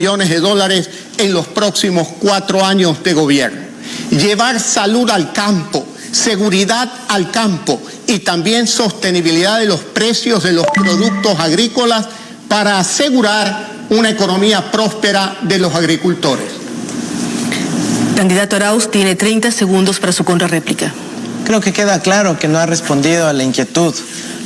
millones de dólares en los próximos 4 años de gobierno. Llevar salud al campo, seguridad al campo y también sostenibilidad de los precios de los productos agrícolas para asegurar una economía próspera de los agricultores. Candidato Arauz, tiene 30 segundos para su contrarréplica. Creo que queda claro que no ha respondido a la inquietud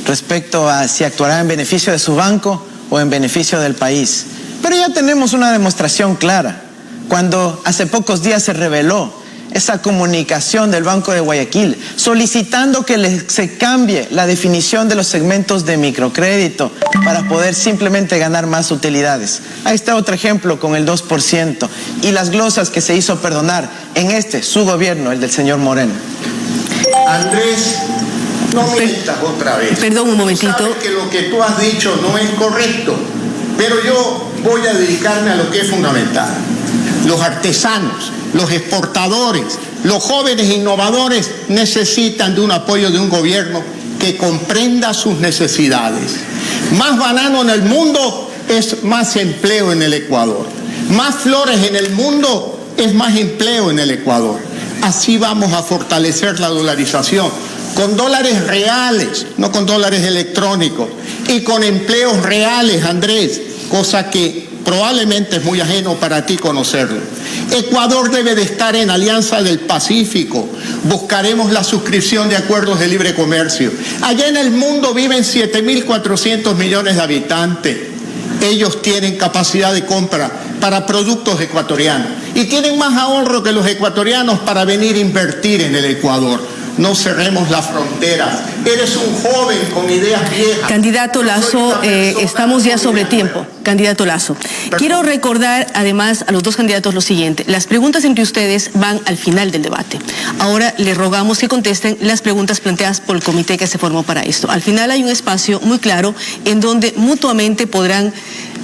respecto a si actuará en beneficio de su banco o en beneficio del país. Pero ya tenemos una demostración clara. Cuando hace pocos días se reveló esa comunicación del Banco de Guayaquil solicitando que se cambie la definición de los segmentos de microcrédito para poder simplemente ganar más utilidades. Ahí está otro ejemplo con el 2% y las glosas que se hizo perdonar en su gobierno, el del señor Moreno. Andrés, no mientas otra vez. Perdón un momentito. Sabes que lo que tú has dicho no es correcto, pero yo voy a dedicarme a lo que es fundamental. Los artesanos, los exportadores, los jóvenes innovadores necesitan de un apoyo de un gobierno que comprenda sus necesidades. Más banano en el mundo es más empleo en el Ecuador. Más flores en el mundo es más empleo en el Ecuador. Así vamos a fortalecer la dolarización, con dólares reales, no con dólares electrónicos, y con empleos reales, Andrés, cosa que probablemente es muy ajeno para ti conocerlo. Ecuador debe de estar en Alianza del Pacífico. Buscaremos la suscripción de acuerdos de libre comercio. Allá en el mundo viven 7.400 millones de habitantes. Ellos tienen capacidad de compra para productos ecuatorianos y tienen más ahorro que los ecuatorianos para venir a invertir en el Ecuador. No cerremos las fronteras. Eres un joven con ideas viejas. Candidato Lasso, estamos ya sobre tiempo. Candidato Lasso, quiero recordar además a los dos candidatos lo siguiente. Las preguntas entre ustedes van al final del debate. Ahora les rogamos que contesten las preguntas planteadas por el comité que se formó para esto. Al final hay un espacio muy claro en donde mutuamente podrán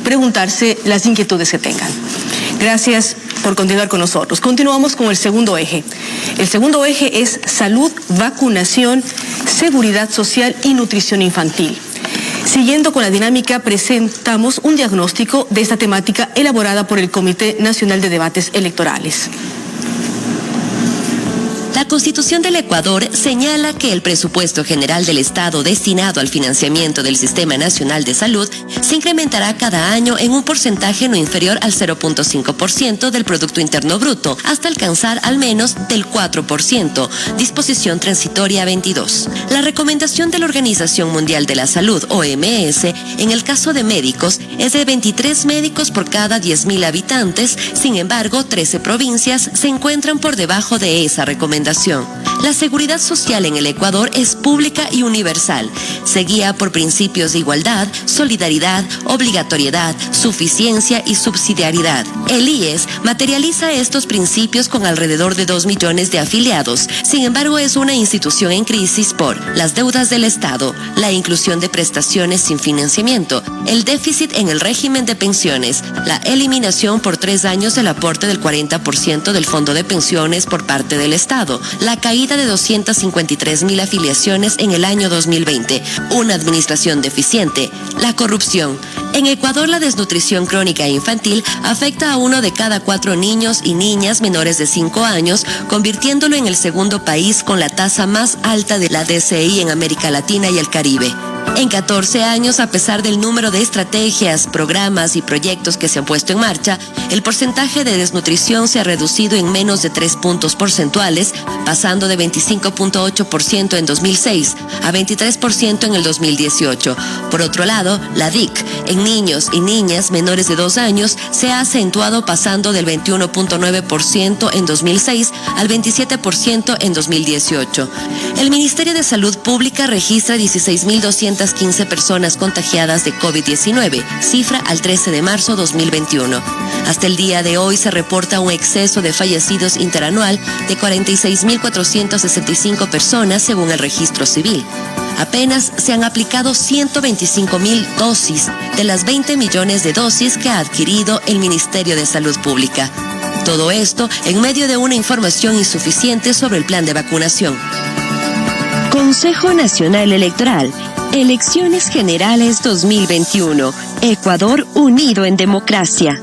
preguntarse las inquietudes que tengan. Gracias por continuar con nosotros. Continuamos con el segundo eje. El segundo eje es salud, vacunación, seguridad social y nutrición infantil. Siguiendo con la dinámica, presentamos un diagnóstico de esta temática elaborada por el Comité Nacional de Debates Electorales. La Constitución del Ecuador señala que el presupuesto general del Estado destinado al financiamiento del Sistema Nacional de Salud se incrementará cada año en un porcentaje no inferior al 0.5% del Producto Interno Bruto, hasta alcanzar al menos del 4%, disposición transitoria 22. La recomendación de la Organización Mundial de la Salud, OMS, en el caso de médicos, es de 23 médicos por cada 10.000 habitantes. Sin embargo, 13 provincias se encuentran por debajo de esa recomendación. La seguridad social en el Ecuador es pública y universal. Se guía por principios de igualdad, solidaridad, obligatoriedad, suficiencia y subsidiariedad. El IES materializa estos principios con alrededor de 2 millones de afiliados. Sin embargo, es una institución en crisis por las deudas del Estado, la inclusión de prestaciones sin financiamiento, el déficit en el régimen de pensiones, la eliminación por 3 años del aporte del 40% del fondo de pensiones por parte del Estado, la caída de 253.000 afiliaciones en el año 2020, una administración deficiente, la corrupción. En Ecuador, la desnutrición crónica e infantil afecta a 1 de cada 4 niños y niñas menores de 5 años, convirtiéndolo en el segundo país con la tasa más alta de la DCI en América Latina y el Caribe. En 14 años, a pesar del número de estrategias, programas y proyectos que se han puesto en marcha, el porcentaje de desnutrición se ha reducido en menos de 3 puntos porcentuales, pasando de 25.8% en 2006 a 23% en el 2018. Por otro lado, la DIC en niños y niñas menores de 2 años se ha acentuado, pasando del 21.9% en 2006 al 27% en 2018. El Ministerio de Salud Pública registra 16.215 personas contagiadas de COVID-19, cifra al 13 de marzo 2021. Hasta el día de hoy se reporta un exceso de fallecidos interanual de 46.465 personas según el registro civil. Apenas se han aplicado 125.000 dosis de las 20 millones de dosis que ha adquirido el Ministerio de Salud Pública. Todo esto en medio de una información insuficiente sobre el plan de vacunación. Consejo Nacional Electoral. Elecciones Generales 2021. Ecuador unido en democracia.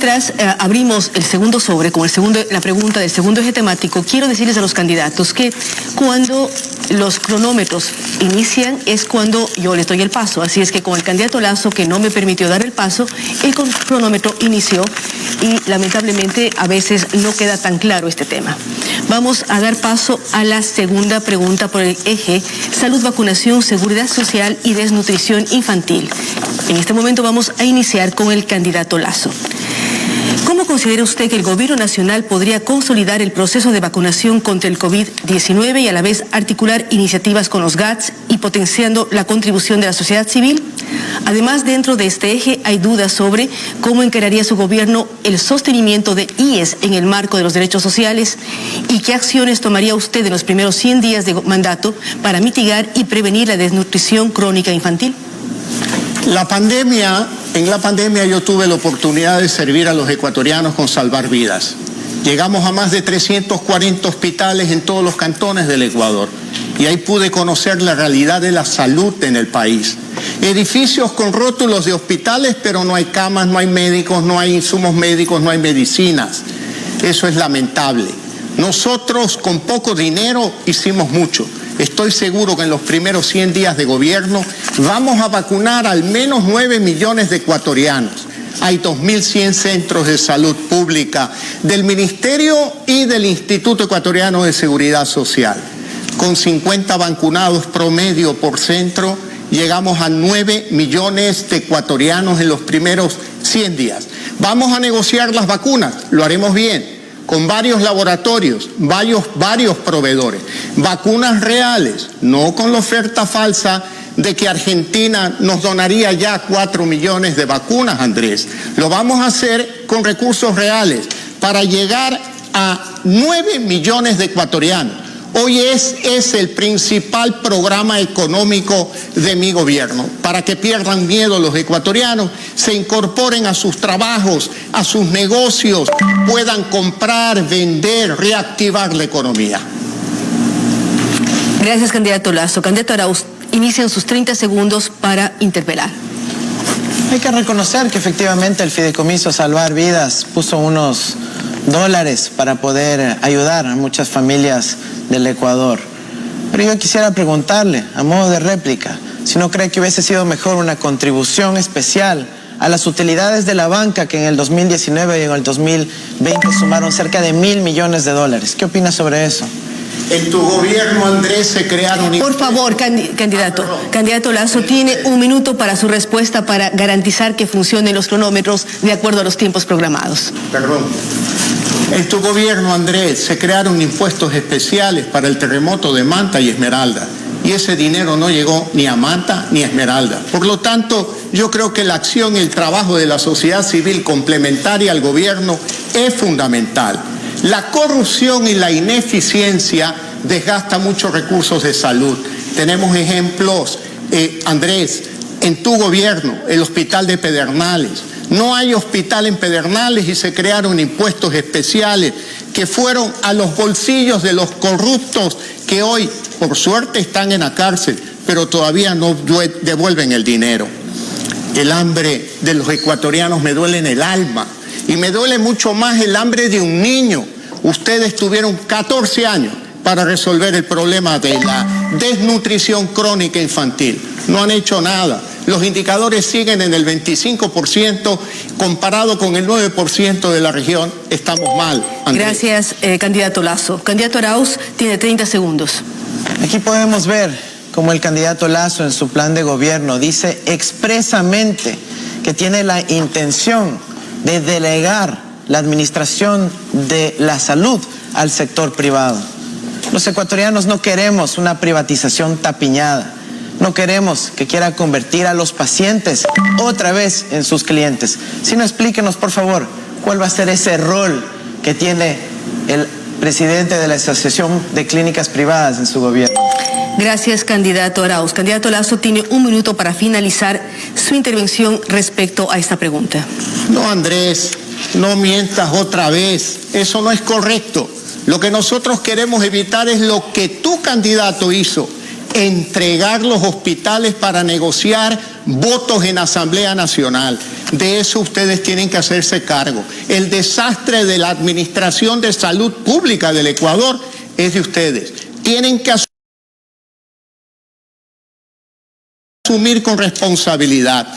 mientras abrimos el segundo sobre, con la pregunta del segundo eje temático, quiero decirles a los candidatos que cuando los cronómetros inician es cuando yo les doy el paso. Así es que con el candidato Lasso, que no me permitió dar el paso, el cronómetro inició y lamentablemente a veces no queda tan claro este tema. Vamos a dar paso a la segunda pregunta por el eje salud, vacunación, seguridad social y desnutrición infantil. En este momento vamos a iniciar con el candidato Lasso. ¿Cómo considera usted que el gobierno nacional podría consolidar el proceso de vacunación contra el COVID-19 y a la vez articular iniciativas con los GATS y potenciando la contribución de la sociedad civil? Además, dentro de este eje hay dudas sobre cómo encararía su gobierno el sostenimiento de IES en el marco de los derechos sociales y qué acciones tomaría usted en los primeros 100 días de mandato para mitigar y prevenir la desnutrición crónica infantil. En la pandemia yo tuve la oportunidad de servir a los ecuatorianos con salvar vidas. Llegamos a más de 340 hospitales en todos los cantones del Ecuador y ahí pude conocer la realidad de la salud en el país. Edificios con rótulos de hospitales, pero no hay camas, no hay médicos, no hay insumos médicos, no hay medicinas. Eso es lamentable. Nosotros con poco dinero hicimos mucho. Estoy seguro que en los primeros 100 días de gobierno vamos a vacunar al menos 9 millones de ecuatorianos. Hay 2.100 centros de salud pública del Ministerio y del Instituto Ecuatoriano de Seguridad Social. Con 50 vacunados promedio por centro, llegamos a 9 millones de ecuatorianos en los primeros 100 días. Vamos a negociar las vacunas, lo haremos bien, con varios laboratorios, varios proveedores. Vacunas reales, no con la oferta falsa de que Argentina nos donaría ya 4 millones de vacunas, Andrés. Lo vamos a hacer con recursos reales para llegar a 9 millones de ecuatorianos. Hoy es el principal programa económico de mi gobierno, para que pierdan miedo los ecuatorianos, se incorporen a sus trabajos, a sus negocios, puedan comprar, vender, reactivar la economía. Gracias, candidato Lasso. Candidato Arauz, inician sus 30 segundos para interpelar. Hay que reconocer que efectivamente el Fideicomiso Salvar Vidas puso unos dólares para poder ayudar a muchas familias del Ecuador. Pero yo quisiera preguntarle, a modo de réplica, si no cree que hubiese sido mejor una contribución especial a las utilidades de la banca que en el 2019 y en el 2020 sumaron cerca de $1.000 millones. ¿Qué opina sobre eso? En tu gobierno, Andrés, se crearon... Por favor, candidato. Candidato Lasso, tiene un minuto para su respuesta para garantizar que funcionen los cronómetros de acuerdo a los tiempos programados. Perdón. En tu gobierno, Andrés, se crearon impuestos especiales para el terremoto de Manta y Esmeralda. Y ese dinero no llegó ni a Manta ni a Esmeralda. Por lo tanto, yo creo que la acción y el trabajo de la sociedad civil complementaria al gobierno es fundamental. La corrupción y la ineficiencia desgastan muchos recursos de salud. Tenemos ejemplos, Andrés, en tu gobierno, el hospital de Pedernales. No hay hospital en Pedernales y se crearon impuestos especiales que fueron a los bolsillos de los corruptos que hoy, por suerte, están en la cárcel, pero todavía no devuelven el dinero. El hambre de los ecuatorianos me duele en el alma y me duele mucho más el hambre de un niño. Ustedes tuvieron 14 años para resolver el problema de la desnutrición crónica infantil. No han hecho nada. Los indicadores siguen en el 25%, comparado con el 9% de la región, estamos mal, Andrés. Gracias, candidato Lasso. Candidato Arauz, tiene 30 segundos. Aquí podemos ver cómo el candidato Lasso en su plan de gobierno dice expresamente que tiene la intención de delegar la administración de la salud al sector privado. Los ecuatorianos no queremos una privatización tapiñada. No queremos que quiera convertir a los pacientes otra vez en sus clientes. Sino explíquenos, por favor, cuál va a ser ese rol que tiene el presidente de la Asociación de Clínicas Privadas en su gobierno. Gracias, candidato Arauz. Candidato Lasso tiene un minuto para finalizar su intervención respecto a esta pregunta. No, Andrés, no mientas otra vez. Eso no es correcto. Lo que nosotros queremos evitar es lo que tu candidato hizo: entregar los hospitales para negociar votos en Asamblea Nacional. De eso ustedes tienen que hacerse cargo. El desastre de la administración de salud pública del Ecuador es de ustedes. Tienen que asumir con responsabilidad.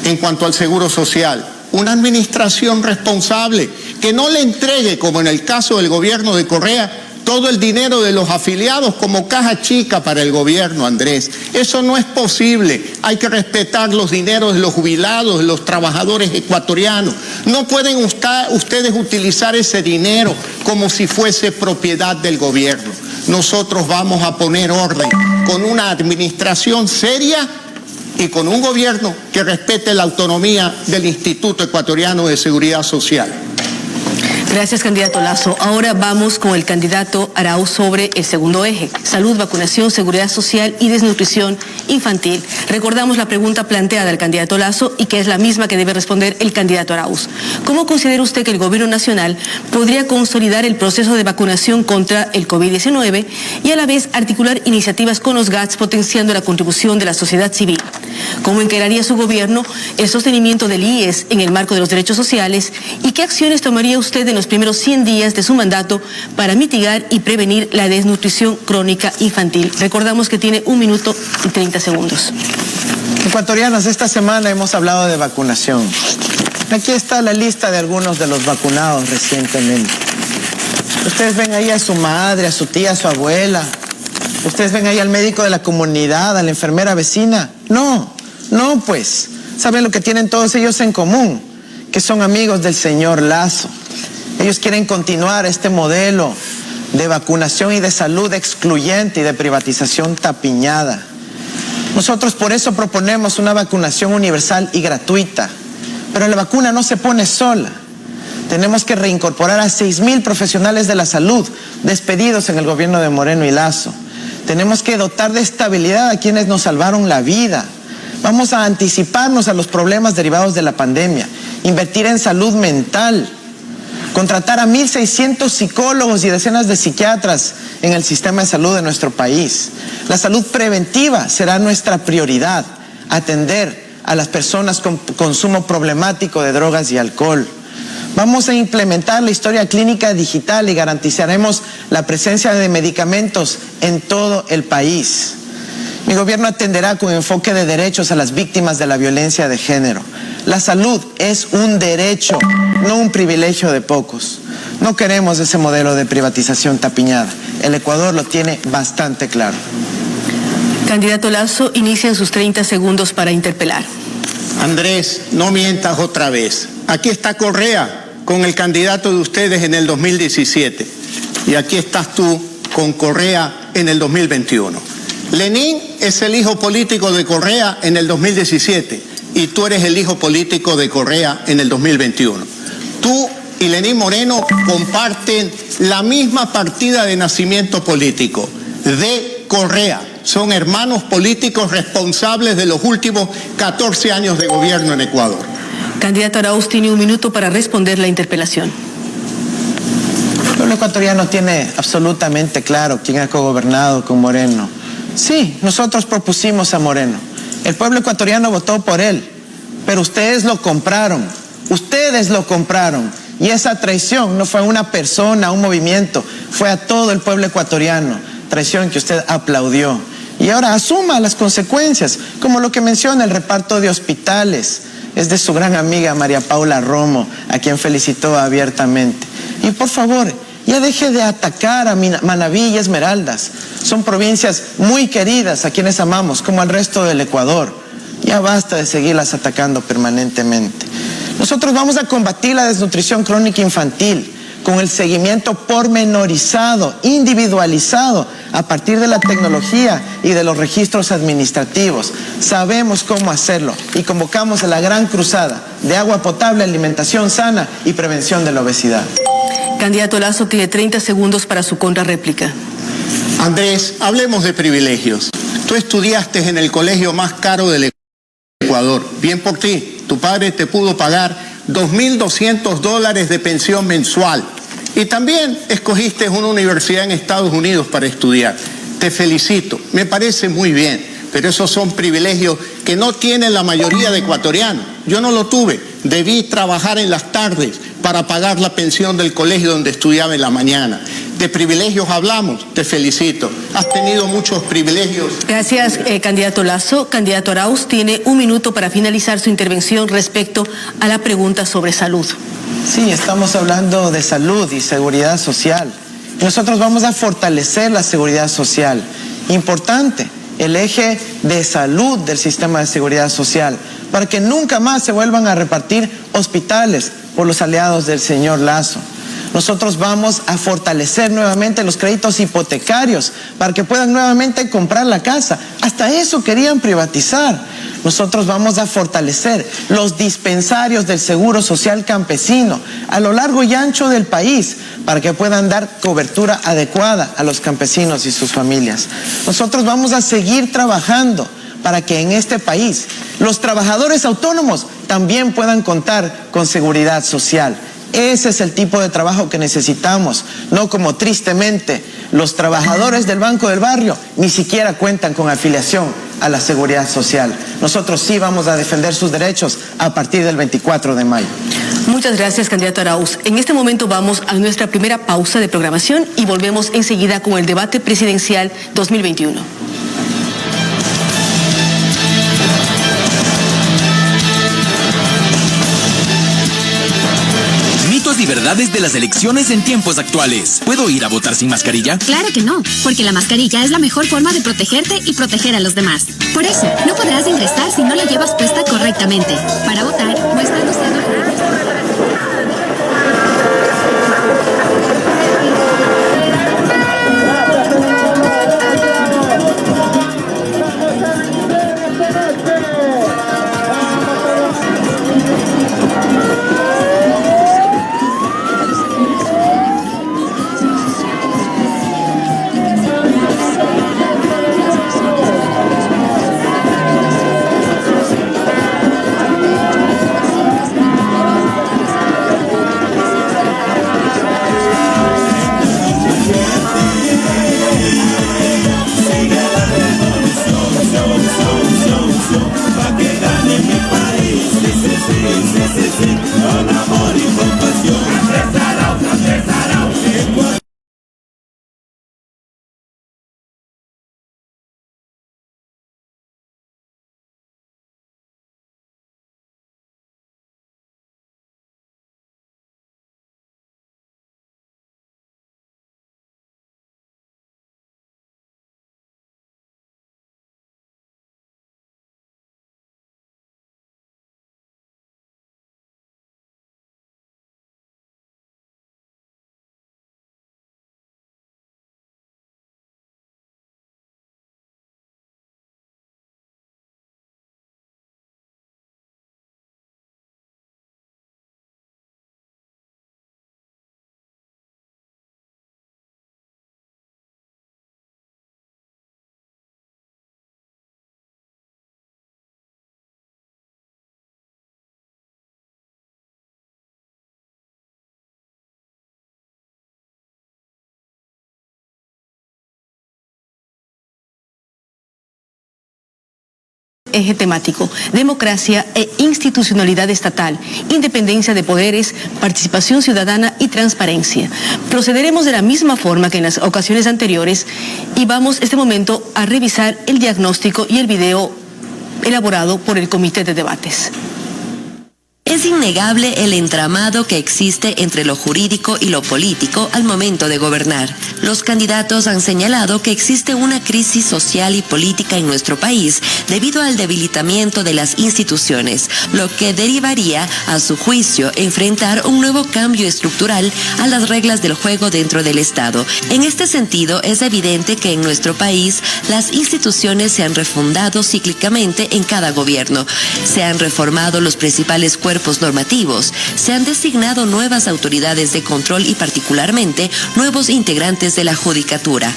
En cuanto al Seguro Social, una administración responsable que no le entregue, como en el caso del gobierno de Correa, todo el dinero de los afiliados como caja chica para el gobierno, Andrés. Eso no es posible. Hay que respetar los dineros de los jubilados, de los trabajadores ecuatorianos. No pueden ustedes utilizar ese dinero como si fuese propiedad del gobierno. Nosotros vamos a poner orden con una administración seria y con un gobierno que respete la autonomía del Instituto Ecuatoriano de Seguridad Social. Gracias, candidato Lazo. Ahora vamos con el candidato Arauz sobre el segundo eje: salud, vacunación, seguridad social y desnutrición infantil. Recordamos la pregunta planteada al candidato Lazo y que es la misma que debe responder el candidato Arauz. ¿Cómo considera usted que el gobierno nacional podría consolidar el proceso de vacunación contra el COVID-19 y a la vez articular iniciativas con los GATS potenciando la contribución de la sociedad civil? ¿Cómo encararía su gobierno el sostenimiento del IES en el marco de los derechos sociales? ¿Y qué acciones tomaría usted en los primeros 100 días de su mandato para mitigar y prevenir la desnutrición crónica infantil? Recordamos que tiene 1 minuto y 30 segundos. Ecuatorianos, esta semana hemos hablado de vacunación. Aquí está la lista de algunos de los vacunados recientemente. Ustedes ven ahí a su madre, a su tía, a su abuela. Ustedes ven ahí al médico de la comunidad, a la enfermera vecina. No, pues. ¿Saben lo que tienen todos ellos en común? Que son amigos del señor Lazo. Ellos quieren continuar este modelo de vacunación y de salud excluyente y de privatización tapiñada. Nosotros por eso proponemos una vacunación universal y gratuita. Pero la vacuna no se pone sola. Tenemos que reincorporar a 6,000 profesionales de la salud despedidos en el gobierno de Moreno y Lazo. Tenemos que dotar de estabilidad a quienes nos salvaron la vida. Vamos a anticiparnos a los problemas derivados de la pandemia, invertir en salud mental, contratar a 1,600 psicólogos y decenas de psiquiatras en el sistema de salud de nuestro país. La salud preventiva será nuestra prioridad, atender a las personas con consumo problemático de drogas y alcohol. Vamos a implementar la historia clínica digital y garantizaremos la presencia de medicamentos en todo el país. Mi gobierno atenderá con enfoque de derechos a las víctimas de la violencia de género. La salud es un derecho, no un privilegio de pocos. No queremos ese modelo de privatización tapiñada. El Ecuador lo tiene bastante claro. Candidato Lazo, inician sus 30 segundos para interpelar. Andrés, no mientas otra vez. Aquí está Correa con el candidato de ustedes en el 2017 y aquí estás tú con Correa en el 2021. Lenín es el hijo político de Correa en el 2017 y tú eres el hijo político de Correa en el 2021. Tú y Lenín Moreno comparten la misma partida de nacimiento político, de Correa. Son hermanos políticos responsables de los últimos 14 años de gobierno en Ecuador. Candidato Arauz tiene 1 minuto para responder la interpelación. El pueblo ecuatoriano tiene absolutamente claro quién ha cogobernado con Moreno. Sí, nosotros propusimos a Moreno. El pueblo ecuatoriano votó por él, pero ustedes lo compraron. Ustedes lo compraron. Y esa traición no fue a una persona, a un movimiento, fue a todo el pueblo ecuatoriano. Traición que usted aplaudió. Y ahora asuma las consecuencias, como lo que menciona el reparto de hospitales. Es de su gran amiga María Paula Romo, a quien felicitó abiertamente. Y por favor, ya deje de atacar a Manabí y Esmeraldas. Son provincias muy queridas a quienes amamos, como al resto del Ecuador. Ya basta de seguirlas atacando permanentemente. Nosotros vamos a combatir la desnutrición crónica infantil con el seguimiento pormenorizado, individualizado, a partir de la tecnología y de los registros administrativos. Sabemos cómo hacerlo y convocamos a la gran cruzada de agua potable, alimentación sana y prevención de la obesidad. Candidato Lazo tiene 30 segundos para su contrarréplica. Andrés, hablemos de privilegios. Tú estudiaste en el colegio más caro del Ecuador. Bien por ti. Tu padre te pudo pagar $2,200 de pensión mensual. Y también escogiste una universidad en Estados Unidos para estudiar. Te felicito. Me parece muy bien. Pero esos son privilegios que no tienen la mayoría de ecuatorianos. Yo no lo tuve, debí trabajar en las tardes para pagar la pensión del colegio donde estudiaba en la mañana. De privilegios hablamos, te felicito. Has tenido muchos privilegios. Gracias, candidato Lazo. Candidato Arauz tiene 1 minuto para finalizar su intervención respecto a la pregunta sobre salud. Sí, estamos hablando de salud y seguridad social. Nosotros vamos a fortalecer la seguridad social. Importante, el eje de salud del sistema de seguridad social, para que nunca más se vuelvan a repartir hospitales por los aliados del señor Lazo. Nosotros vamos a fortalecer nuevamente los créditos hipotecarios para que puedan nuevamente comprar la casa. Hasta eso querían privatizar. Nosotros vamos a fortalecer los dispensarios del Seguro Social Campesino a lo largo y ancho del país para que puedan dar cobertura adecuada a los campesinos y sus familias. Nosotros vamos a seguir trabajando para que en este país los trabajadores autónomos también puedan contar con seguridad social. Ese es el tipo de trabajo que necesitamos, no como tristemente los trabajadores del Banco del Barrio ni siquiera cuentan con afiliación a la seguridad social. Nosotros sí vamos a defender sus derechos a partir del 24 de mayo. Muchas gracias, candidato Arauz. En este momento vamos a nuestra primera pausa de programación y volvemos enseguida con el debate presidencial 2021. Mitos y verdades de las elecciones en tiempos actuales. ¿Puedo ir a votar sin mascarilla? Claro que no, porque la mascarilla es la mejor forma de protegerte y proteger a los demás. Por eso, no podrás ingresar si no la llevas puesta correctamente. Para votar, muestra tu cédula. Eje temático: democracia e institucionalidad estatal, independencia de poderes, participación ciudadana y transparencia. Procederemos de la misma forma que en las ocasiones anteriores y vamos este momento a revisar el diagnóstico y el video elaborado por el Comité de Debates. Es innegable el entramado que existe entre lo jurídico y lo político al momento de gobernar. Los candidatos han señalado que existe una crisis social y política en nuestro país debido al debilitamiento de las instituciones, lo que derivaría, a su juicio, enfrentar un nuevo cambio estructural a las reglas del juego dentro del Estado. En este sentido, es evidente que en nuestro país las instituciones se han refundado cíclicamente en cada gobierno. Se han reformado los principales cuerpos cuerpos normativos, se han designado nuevas autoridades de control y particularmente nuevos integrantes de la judicatura.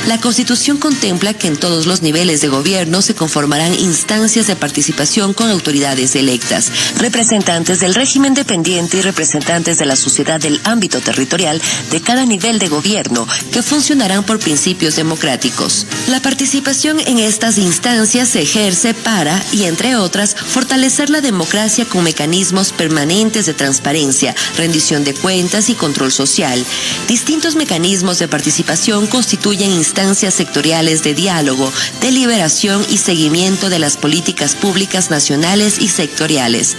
La Constitución contempla que en todos los niveles de gobierno se conformarán instancias de participación con autoridades electas, representantes del régimen dependiente y representantes de la sociedad del ámbito territorial de cada nivel de gobierno, que funcionarán por principios democráticos. La participación en estas instancias se ejerce para, y entre otras, fortalecer la democracia con mecanismos permanentes de transparencia, rendición de cuentas y control social. Distintos mecanismos de participación constituyen instancias sectoriales de diálogo, deliberación y seguimiento de las políticas públicas nacionales y sectoriales.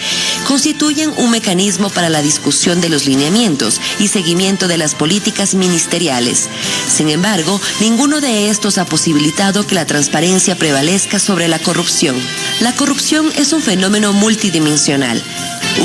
Constituyen un mecanismo para la discusión de los lineamientos y seguimiento de las políticas ministeriales. Sin embargo, ninguno de estos ha posibilitado que la transparencia prevalezca sobre la corrupción. La corrupción es un fenómeno multidimensional.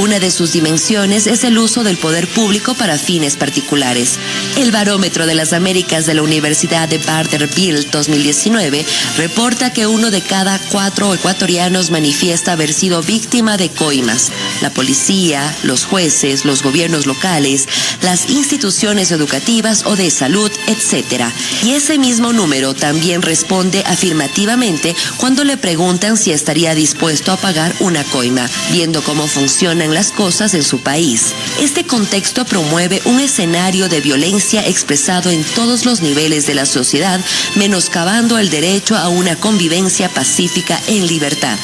Una de sus dimensiones es el uso del poder público para fines particulares. El Barómetro de las Américas de la Universidad de Vanderbilt 2019 reporta que 1 de cada 4 ecuatorianos manifiesta haber sido víctima de coimas. La policía, los jueces, los gobiernos locales, las instituciones educativas o de salud, etc. Y ese mismo número también responde afirmativamente cuando le preguntan si estaría dispuesto a pagar una coima, viendo cómo funcionan las cosas en su país. Este contexto promueve un escenario de violencia expresado en todos los niveles de la sociedad, menoscabando el derecho a una convivencia pacífica en libertad.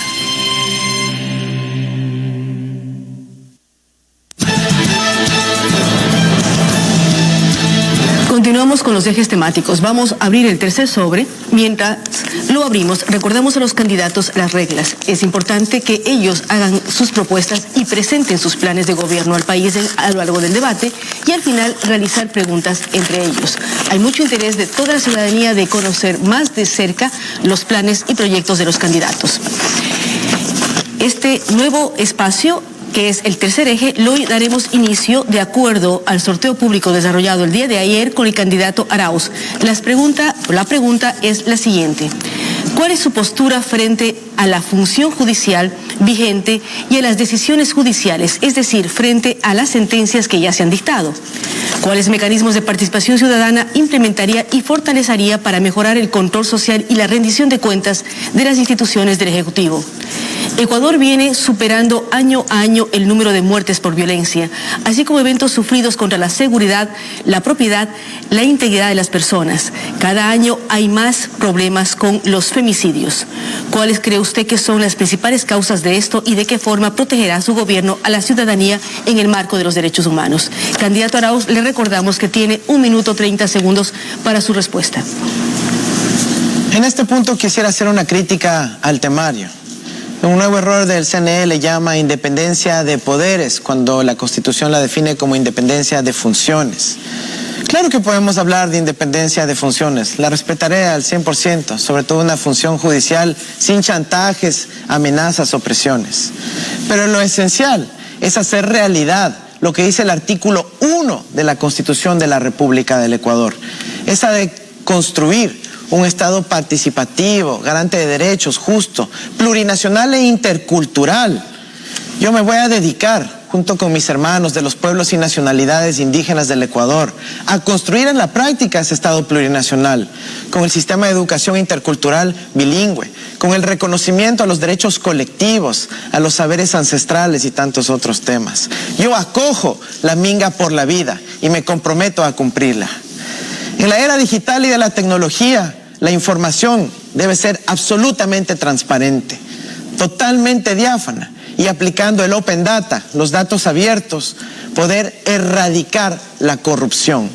Continuamos con los ejes temáticos. Vamos a abrir el tercer sobre. Mientras lo abrimos, recordamos a los candidatos las reglas. Es importante que ellos hagan sus propuestas y presenten sus planes de gobierno al país a lo largo del debate y al final realizar preguntas entre ellos. Hay mucho interés de toda la ciudadanía de conocer más de cerca los planes y proyectos de los candidatos. Este nuevo espacio, que es el tercer eje, lo daremos inicio de acuerdo al sorteo público desarrollado el día de ayer con el candidato Arauz. La pregunta es la siguiente: ¿cuál es su postura frente a la función judicial vigente y a las decisiones judiciales, es decir, frente a las sentencias que ya se han dictado? ¿Cuáles mecanismos de participación ciudadana implementaría y fortalecería para mejorar el control social y la rendición de cuentas de las instituciones del Ejecutivo? Ecuador viene superando año a año el número de muertes por violencia, así como eventos sufridos contra la seguridad, la propiedad, la integridad de las personas. Cada año hay más problemas con los femicidios. ¿Cuáles cree usted que son las principales causas de esto y de qué forma protegerá su gobierno a la ciudadanía en el marco de los derechos humanos? Candidato Arauz, le recordamos que tiene 1 minuto 30 segundos para su respuesta. En este punto quisiera hacer una crítica al temario. Un nuevo error del CNE le llama independencia de poderes, cuando la Constitución la define como independencia de funciones. Claro que podemos hablar de independencia de funciones, la respetaré al 100%, sobre todo una función judicial sin chantajes, amenazas o presiones. Pero lo esencial es hacer realidad lo que dice el artículo 1 de la Constitución de la República del Ecuador, esa de construir un Estado participativo, garante de derechos, justo, plurinacional e intercultural. Yo me voy a dedicar, junto con mis hermanos de los pueblos y nacionalidades indígenas del Ecuador, a construir en la práctica ese Estado plurinacional, con el sistema de educación intercultural bilingüe, con el reconocimiento a los derechos colectivos, a los saberes ancestrales y tantos otros temas. Yo acojo la Minga por la vida y me comprometo a cumplirla. En la era digital y de la tecnología, la información debe ser absolutamente transparente, totalmente diáfana, y aplicando el Open Data, los datos abiertos, poder erradicar la corrupción.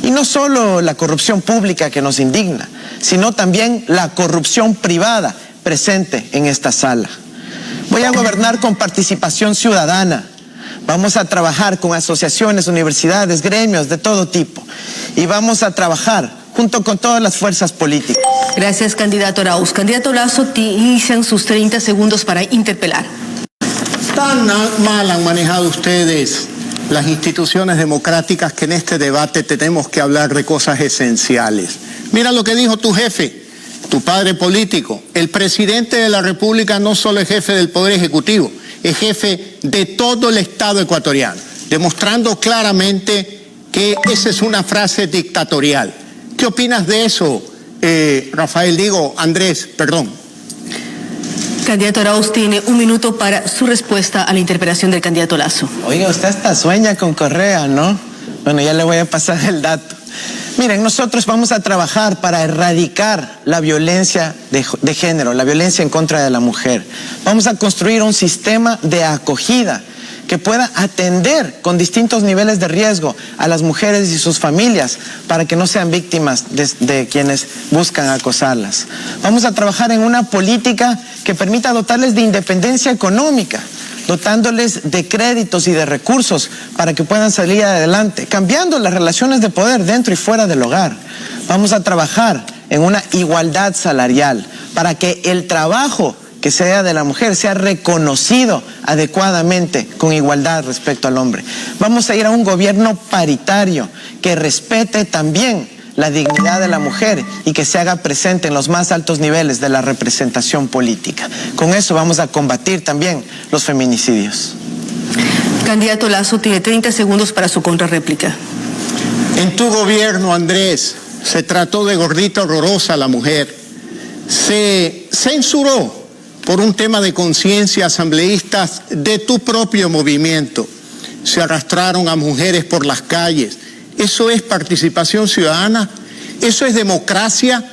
Y no solo la corrupción pública que nos indigna, sino también la corrupción privada presente en esta sala. Voy a gobernar con participación ciudadana. Vamos a trabajar con asociaciones, universidades, gremios de todo tipo. Y vamos a trabajar junto con todas las fuerzas políticas. Gracias, candidato Arauz. Candidato Lazo, inician sus 30 segundos para interpelar. Tan mal han manejado ustedes las instituciones democráticas que en este debate tenemos que hablar de cosas esenciales. Mira lo que dijo tu jefe, tu padre político. El presidente de la República no solo es jefe del Poder Ejecutivo, es jefe de todo el Estado ecuatoriano, demostrando claramente que esa es una frase dictatorial. ¿Qué opinas de eso, Andrés? Candidato Arauz tiene 1 minuto para su respuesta a la interpelación del candidato Lazo. Oiga, usted hasta sueña con Correa, ¿no? Bueno, ya le voy a pasar el dato. Miren, nosotros vamos a trabajar para erradicar la violencia de género, la violencia en contra de la mujer. Vamos a construir un sistema de acogida que pueda atender con distintos niveles de riesgo a las mujeres y sus familias para que no sean víctimas de quienes buscan acosarlas. Vamos a trabajar en una política que permita dotarles de independencia económica, dotándoles de créditos y de recursos para que puedan salir adelante, cambiando las relaciones de poder dentro y fuera del hogar. Vamos a trabajar en una igualdad salarial para que el trabajo que sea de la mujer sea reconocido adecuadamente con igualdad respecto al hombre. Vamos a ir a un gobierno paritario que respete también la dignidad de la mujer y que se haga presente en los más altos niveles de la representación política. Con eso vamos a combatir también los feminicidios. Candidato Lazo tiene 30 segundos para su contrarréplica. En tu gobierno, Andrés, se trató de gordita horrorosa a la mujer. Se censuró por un tema de conciencia asambleístas de tu propio movimiento. Se arrastraron a mujeres por las calles. ¿Eso es participación ciudadana? ¿Eso es democracia?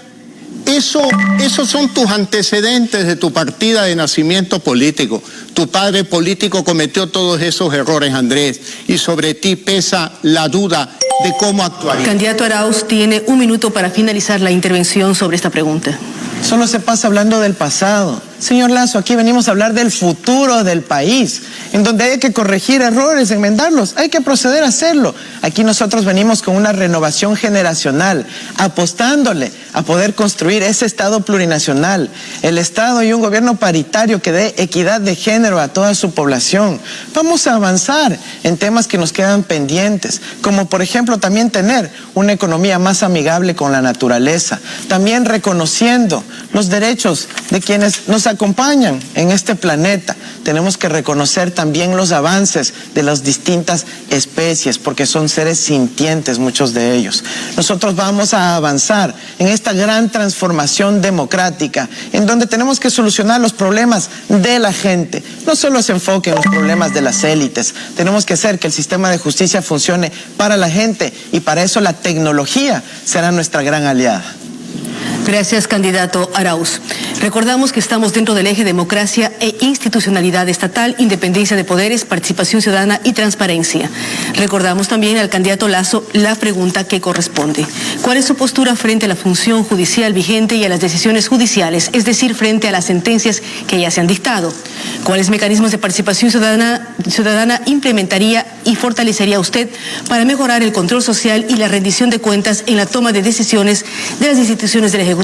Esos son tus antecedentes de tu partida de nacimiento político. Tu padre político cometió todos esos errores, Andrés, y sobre ti pesa la duda de cómo actuar. Candidato Arauz tiene 1 minuto para finalizar la intervención sobre esta pregunta. Solo se pasa hablando del pasado. Señor Lazo, aquí venimos a hablar del futuro del país, en donde hay que corregir errores, enmendarlos, hay que proceder a hacerlo. Aquí nosotros venimos con una renovación generacional, apostándole a poder construir ese Estado plurinacional, el Estado y un gobierno paritario que dé equidad de género a toda su población. Vamos a avanzar en temas que nos quedan pendientes, como por ejemplo también tener una economía más amigable con la naturaleza, también reconociendo los derechos de quienes nos acompañan en este planeta. Tenemos que reconocer también los avances de las distintas especies, porque son seres sintientes muchos de ellos. Nosotros vamos a avanzar en esta gran transformación democrática, en donde tenemos que solucionar los problemas de la gente. No solo se enfoque en los problemas de las élites, tenemos que hacer que el sistema de justicia funcione para la gente, y para eso la tecnología será nuestra gran aliada. Gracias, candidato Arauz. Recordamos que estamos dentro del eje democracia e institucionalidad estatal, independencia de poderes, participación ciudadana y transparencia. Recordamos también al candidato Lazo la pregunta que corresponde. ¿Cuál es su postura frente a la función judicial vigente y a las decisiones judiciales, es decir, frente a las sentencias que ya se han dictado? ¿Cuáles mecanismos de participación ciudadana implementaría y fortalecería usted para mejorar el control social y la rendición de cuentas en la toma de decisiones de las instituciones del Ejecutivo?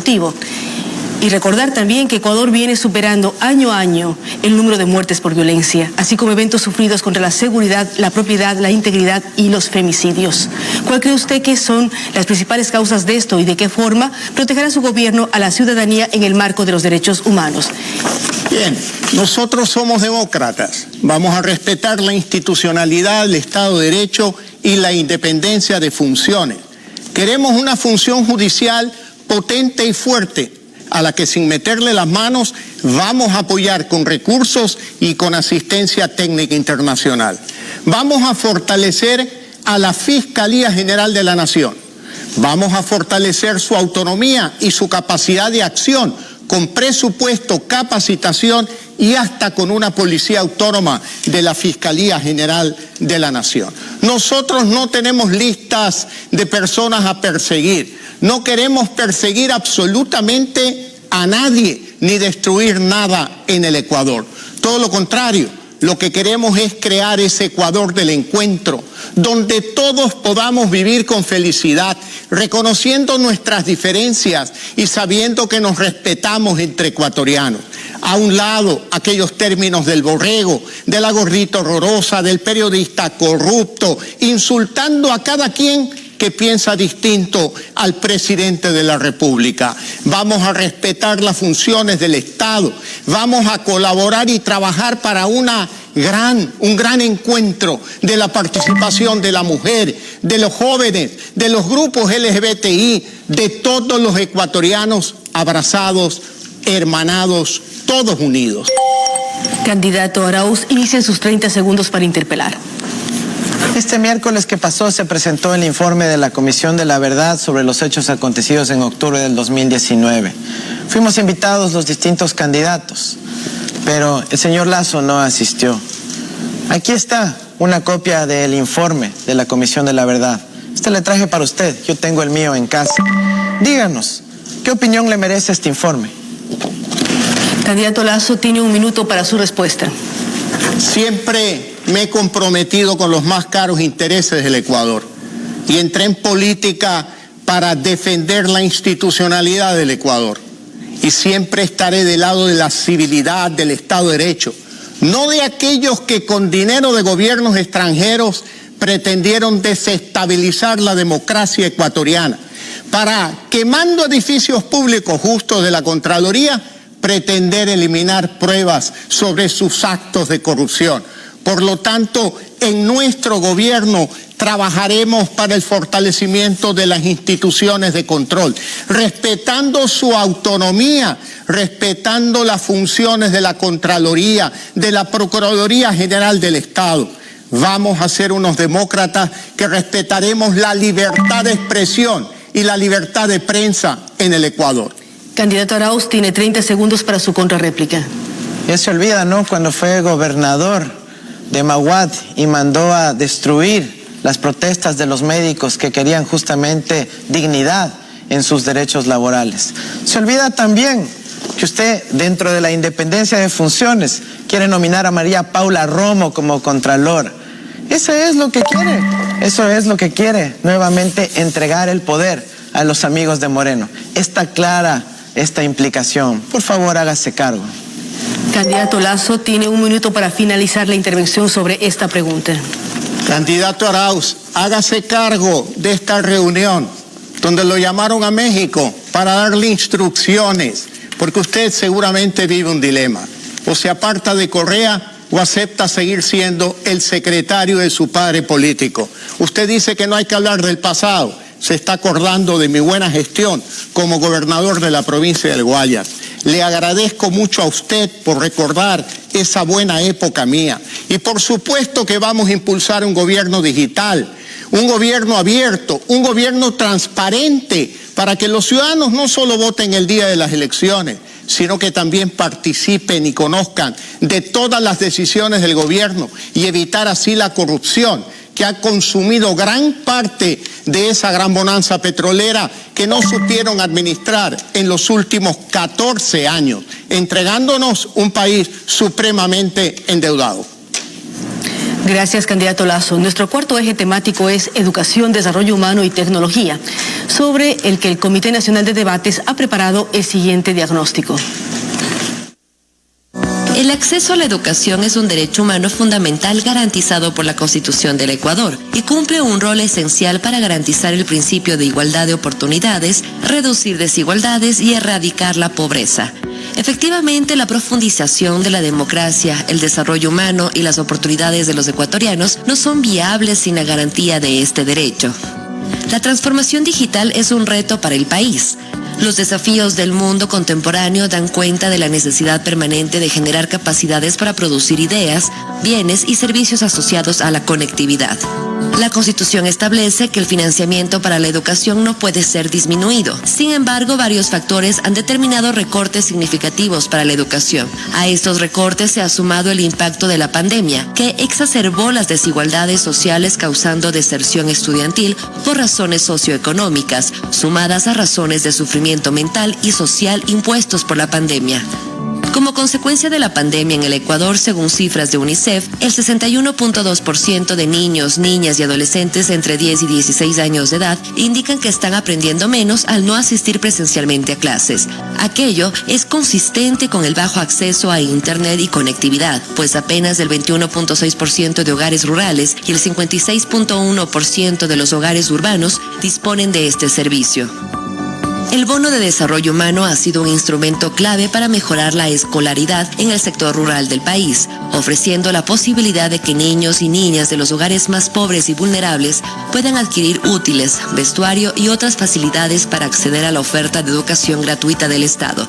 Y recordar también que Ecuador viene superando año a año el número de muertes por violencia, así como eventos sufridos contra la seguridad, la propiedad, la integridad y los femicidios. ¿Cuál cree usted que son las principales causas de esto y de qué forma protegerá su gobierno a la ciudadanía en el marco de los derechos humanos? Bien, nosotros somos demócratas. Vamos a respetar la institucionalidad, el Estado de Derecho y la independencia de funciones. Queremos una función judicial potente y fuerte, a la que sin meterle las manos vamos a apoyar con recursos y con asistencia técnica internacional. Vamos a fortalecer a la Fiscalía General de la Nación. Vamos a fortalecer su autonomía y su capacidad de acción con presupuesto, capacitación y hasta con una policía autónoma de la Fiscalía General de la Nación. Nosotros no tenemos listas de personas a perseguir. No queremos perseguir absolutamente a nadie ni destruir nada en el Ecuador. Todo lo contrario, lo que queremos es crear ese Ecuador del encuentro, donde todos podamos vivir con felicidad, reconociendo nuestras diferencias y sabiendo que nos respetamos entre ecuatorianos. A un lado, aquellos términos del borrego, de la gordita horrorosa, del periodista corrupto, insultando a cada quien que piensa distinto al presidente de la República. Vamos a respetar las funciones del Estado. Vamos a colaborar y trabajar para un gran encuentro de la participación de la mujer, de los jóvenes, de los grupos LGBTI, de todos los ecuatorianos abrazados, hermanados, todos unidos. Candidato Arauz, inicien sus 30 segundos para interpelar. Este miércoles que pasó se presentó el informe de la Comisión de la Verdad sobre los hechos acontecidos en octubre del 2019. Fuimos invitados los distintos candidatos, pero el señor Lasso no asistió. Aquí está una copia del informe de la Comisión de la Verdad. Este le traje para usted, yo tengo el mío en casa. Díganos, ¿qué opinión le merece este informe? Candidato Lasso, tiene 1 minuto para su respuesta. Siempre me he comprometido con los más caros intereses del Ecuador y entré en política para defender la institucionalidad del Ecuador. Y siempre estaré del lado de la civilidad, del Estado de Derecho, no de aquellos que con dinero de gobiernos extranjeros pretendieron desestabilizar la democracia ecuatoriana, para, quemando edificios públicos justos de la Contraloría, pretender eliminar pruebas sobre sus actos de corrupción. Por lo tanto, en nuestro gobierno trabajaremos para el fortalecimiento de las instituciones de control, respetando su autonomía, respetando las funciones de la Contraloría, de la Procuraduría General del Estado. Vamos a ser unos demócratas que respetaremos la libertad de expresión y la libertad de prensa en el Ecuador. Candidato Arauz, tiene 30 segundos para su contrarréplica. Ya se olvida, ¿no? Cuando fue gobernador de Maguad y mandó a destruir las protestas de los médicos que querían justamente dignidad en sus derechos laborales. Se olvida también que usted, dentro de la independencia de funciones, quiere nominar a María Paula Romo como Contralor. Eso es lo que quiere. Eso es lo que quiere, nuevamente entregar el poder a los amigos de Moreno. Está clara esta implicación. Por favor, hágase cargo. Candidato Lasso, tiene 1 minuto para finalizar la intervención sobre esta pregunta. Candidato Arauz, hágase cargo de esta reunión donde lo llamaron a México para darle instrucciones, porque usted seguramente vive un dilema. O se aparta de Correa o acepta seguir siendo el secretario de su padre político. Usted dice que no hay que hablar del pasado. Se está acordando de mi buena gestión como gobernador de la provincia del Guayas. Le agradezco mucho a usted por recordar esa buena época mía. Y por supuesto que vamos a impulsar un gobierno digital, un gobierno abierto, un gobierno transparente, para que los ciudadanos no solo voten el día de las elecciones, sino que también participen y conozcan de todas las decisiones del gobierno y evitar así la corrupción que ha consumido gran parte de esa gran bonanza petrolera que no supieron administrar en los últimos 14 años, entregándonos un país supremamente endeudado. Gracias, candidato Lasso. Nuestro cuarto eje temático es Educación, Desarrollo Humano y Tecnología, sobre el que el Comité Nacional de Debates ha preparado el siguiente diagnóstico. El acceso a la educación es un derecho humano fundamental garantizado por la Constitución del Ecuador y cumple un rol esencial para garantizar el principio de igualdad de oportunidades, reducir desigualdades y erradicar la pobreza. Efectivamente, la profundización de la democracia, el desarrollo humano y las oportunidades de los ecuatorianos no son viables sin la garantía de este derecho. La transformación digital es un reto para el país. Los desafíos del mundo contemporáneo dan cuenta de la necesidad permanente de generar capacidades para producir ideas, bienes y servicios asociados a la conectividad. La Constitución establece que el financiamiento para la educación no puede ser disminuido. Sin embargo, varios factores han determinado recortes significativos para la educación. A estos recortes se ha sumado el impacto de la pandemia, que exacerbó las desigualdades sociales causando deserción estudiantil por razones socioeconómicas, sumadas a razones de sufrimiento mental y social impuestos por la pandemia. Como consecuencia de la pandemia en el Ecuador, según cifras de UNICEF, el 61.2% de niños, niñas y adolescentes entre 10 y 16 años de edad indican que están aprendiendo menos al no asistir presencialmente a clases. Aquello es consistente con el bajo acceso a Internet y conectividad, pues apenas el 21.6% de hogares rurales y el 56.1% de los hogares urbanos disponen de este servicio. El Bono de Desarrollo Humano ha sido un instrumento clave para mejorar la escolaridad en el sector rural del país, ofreciendo la posibilidad de que niños y niñas de los hogares más pobres y vulnerables puedan adquirir útiles, vestuario y otras facilidades para acceder a la oferta de educación gratuita del Estado.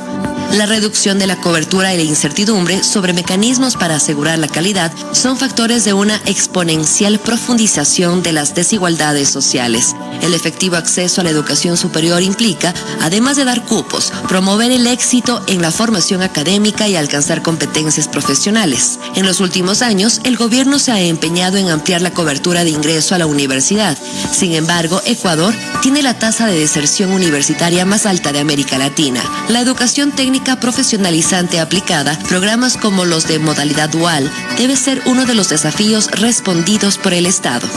La reducción de la cobertura y la incertidumbre sobre mecanismos para asegurar la calidad son factores de una exponencial profundización de las desigualdades sociales. El efectivo acceso a la educación superior implica, además de dar cupos, promover el éxito en la formación académica y alcanzar competencias profesionales. En los últimos años, el gobierno se ha empeñado en ampliar la cobertura de ingreso a la universidad. Sin embargo, Ecuador tiene la tasa de deserción universitaria más alta de América Latina. La educación técnica profesionalizante aplicada, programas como los de modalidad dual, debe ser uno de los desafíos respondidos por el Estado.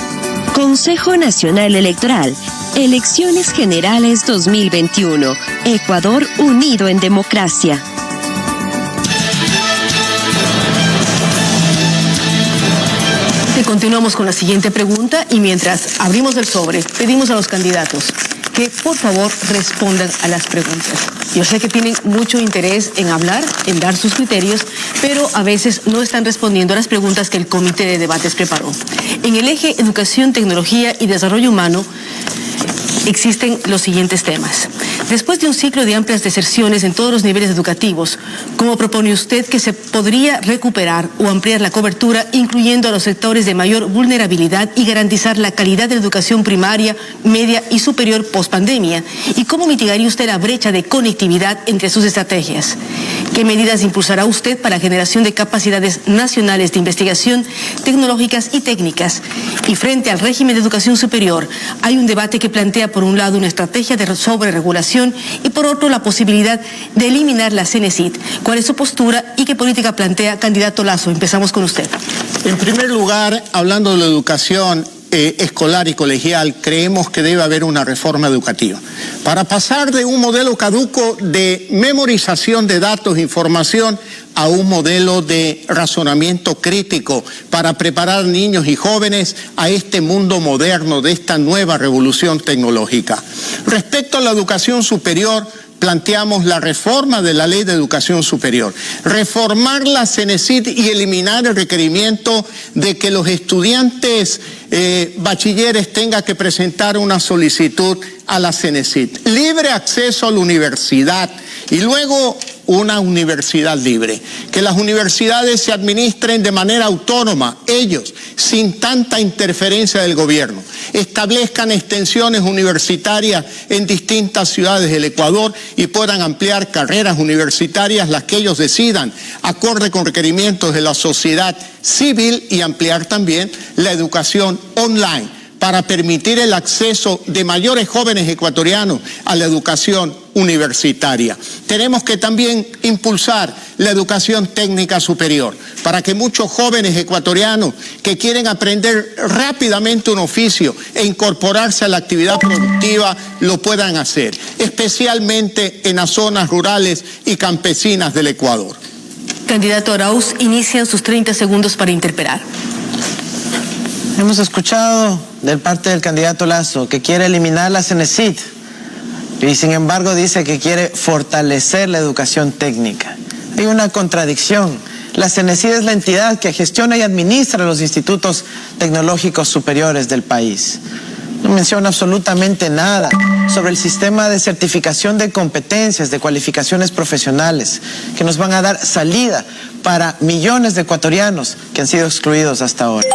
Consejo Nacional Electoral. Elecciones Generales 2021. Ecuador unido en democracia. Continuamos con la siguiente pregunta y mientras abrimos el sobre, pedimos a los candidatos que por favor respondan a las preguntas. Yo sé que tienen mucho interés en hablar, en dar sus criterios, pero a veces no están respondiendo a las preguntas que el Comité de Debates preparó. En el eje Educación, Tecnología y Desarrollo Humano existen los siguientes temas. Después de un ciclo de amplias deserciones en todos los niveles educativos, ¿cómo propone usted que se podría recuperar o ampliar la cobertura, incluyendo a los sectores de mayor vulnerabilidad y garantizar la calidad de la educación primaria, media y superior post-pandemia? ¿Y cómo mitigaría usted la brecha de conectividad entre sus estrategias? ¿Qué medidas impulsará usted para la generación de capacidades nacionales de investigación tecnológicas y técnicas? Y frente al régimen de educación superior, hay un debate que plantea, por un lado, una estrategia de sobreregulación y por otro la posibilidad de eliminar la CENESID. ¿Cuál es su postura y qué política plantea, candidato Lazo? Empezamos con usted. En primer lugar, hablando de la educación escolar y colegial, creemos que debe haber una reforma educativa para pasar de un modelo caduco de memorización de datos e información a un modelo de razonamiento crítico para preparar niños y jóvenes a este mundo moderno, de esta nueva revolución tecnológica. Respecto a la educación superior, planteamos la reforma de la Ley de Educación Superior, reformar la CENESID y eliminar el requerimiento de que los estudiantes bachilleres tengan que presentar una solicitud a la CENESID, libre acceso a la universidad y luego una universidad libre, que las universidades se administren de manera autónoma, ellos, sin tanta interferencia del gobierno, establezcan extensiones universitarias en distintas ciudades del Ecuador y puedan ampliar carreras universitarias, las que ellos decidan, acorde con requerimientos de la sociedad civil, y ampliar también la educación online para permitir el acceso de mayores jóvenes ecuatorianos a la educación universitaria. Tenemos que también impulsar la educación técnica superior para que muchos jóvenes ecuatorianos que quieren aprender rápidamente un oficio e incorporarse a la actividad productiva lo puedan hacer, especialmente en las zonas rurales y campesinas del Ecuador. Candidato Arauz, inician sus 30 segundos para interpelar. Hemos escuchado de parte del candidato Lazo que quiere eliminar la CENESID y sin embargo dice que quiere fortalecer la educación técnica. Hay una contradicción. La CENESID es la entidad que gestiona y administra los institutos tecnológicos superiores del país. No menciona absolutamente nada sobre el sistema de certificación de competencias, de cualificaciones profesionales, que nos van a dar salida para millones de ecuatorianos que han sido excluidos hasta ahora.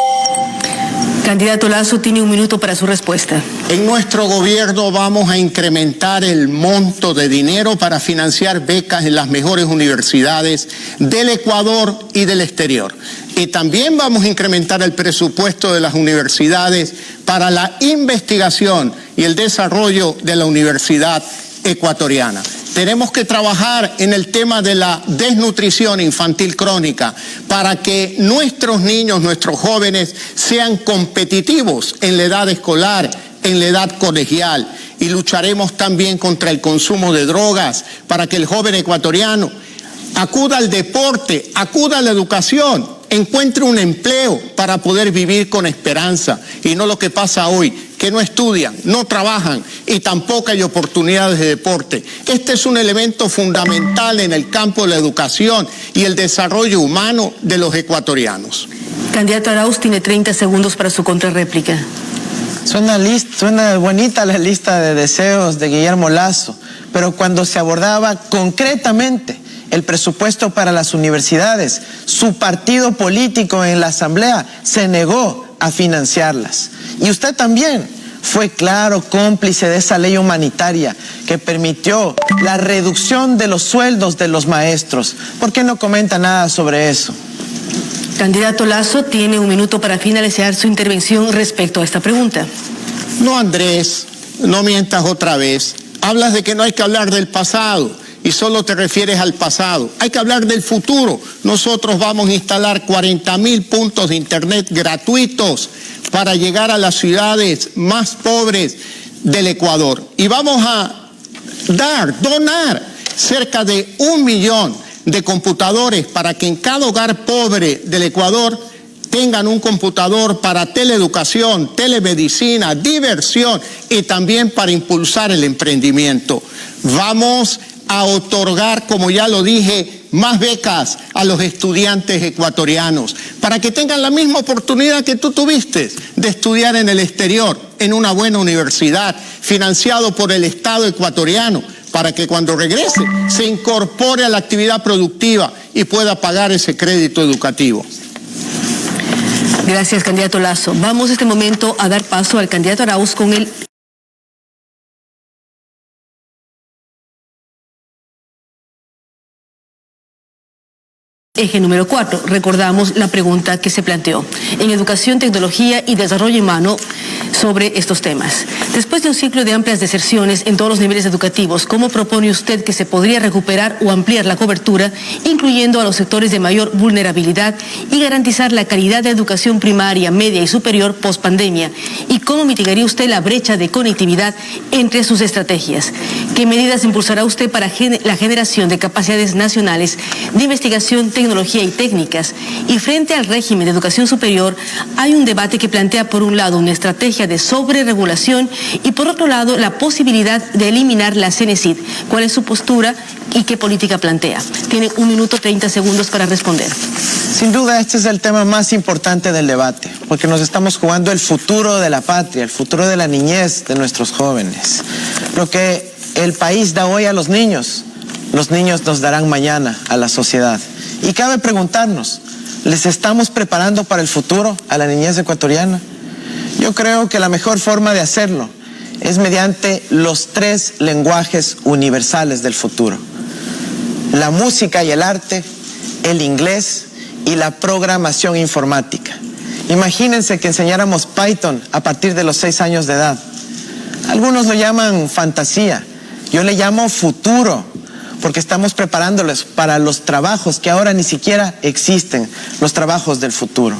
Candidato Lazo, tiene un minuto para su respuesta. En nuestro gobierno vamos a incrementar el monto de dinero para financiar becas en las mejores universidades del Ecuador y del exterior. Y también vamos a incrementar el presupuesto de las universidades para la investigación y el desarrollo de la universidad ecuatoriana. Tenemos que trabajar en el tema de la desnutrición infantil crónica para que nuestros niños, nuestros jóvenes sean competitivos en la edad escolar, en la edad colegial. Y lucharemos también contra el consumo de drogas para que el joven ecuatoriano acuda al deporte, acuda a la educación, encuentre un empleo para poder vivir con esperanza y no lo que pasa hoy, que no estudian, no trabajan y tampoco hay oportunidades de deporte. Este es un elemento fundamental en el campo de la educación y el desarrollo humano de los ecuatorianos. Candidato Arauz tiene 30 segundos para su contrarréplica. Suena bonita la lista de deseos de Guillermo Lasso, pero cuando se abordaba concretamente el presupuesto para las universidades, su partido político en la Asamblea se negó a financiarlas. Y usted también fue claro cómplice de esa ley humanitaria que permitió la reducción de los sueldos de los maestros. ¿Por qué no comenta nada sobre eso? Candidato Lasso tiene 1 minuto para finalizar su intervención respecto a esta pregunta. No, Andrés, no mientas otra vez. Hablas de que no hay que hablar del pasado y solo te refieres al pasado. Hay que hablar del futuro. Nosotros vamos a instalar 40.000 puntos de internet gratuitos para llegar a las ciudades más pobres del Ecuador. Y vamos a donar cerca de 1 millón de computadores para que en cada hogar pobre del Ecuador tengan un computador para teleeducación, telemedicina, diversión y también para impulsar el emprendimiento. Vamos a otorgar, como ya lo dije, más becas a los estudiantes ecuatorianos para que tengan la misma oportunidad que tú tuviste de estudiar en el exterior, en una buena universidad, financiado por el Estado ecuatoriano, para que cuando regrese se incorpore a la actividad productiva y pueda pagar ese crédito educativo. Gracias, candidato Lasso. Vamos en este momento a dar paso al candidato Arauz con el eje número 4. Recordamos la pregunta que se planteó en educación, tecnología y desarrollo humano sobre estos temas. Después de un ciclo de amplias deserciones en todos los niveles educativos, ¿cómo propone usted que se podría recuperar o ampliar la cobertura, incluyendo a los sectores de mayor vulnerabilidad y garantizar la calidad de educación primaria, media y superior post-pandemia? ¿Y cómo mitigaría usted la brecha de conectividad entre sus estrategias? ¿Qué medidas impulsará usted para la generación de capacidades nacionales de investigación, tecnología y técnicas? Y frente al régimen de educación superior, hay un debate que plantea por un lado una estrategia de sobreregulación y por otro lado la posibilidad de eliminar la CENESID. ¿Cuál es su postura y qué política plantea? Tiene 1 minuto 30 segundos para responder. Sin duda este es el tema más importante del debate, porque nos estamos jugando el futuro de la patria, el futuro de la niñez de nuestros jóvenes. Lo que el país da hoy a los niños nos darán mañana a la sociedad. Y cabe preguntarnos, ¿les estamos preparando para el futuro a la niñez ecuatoriana? Yo creo que la mejor forma de hacerlo es mediante los 3 lenguajes universales del futuro: la música y el arte, el inglés y la programación informática. Imagínense que enseñáramos Python a partir de los 6 años de edad. Algunos lo llaman fantasía, yo le llamo futuro, porque estamos preparándoles para los trabajos que ahora ni siquiera existen, los trabajos del futuro.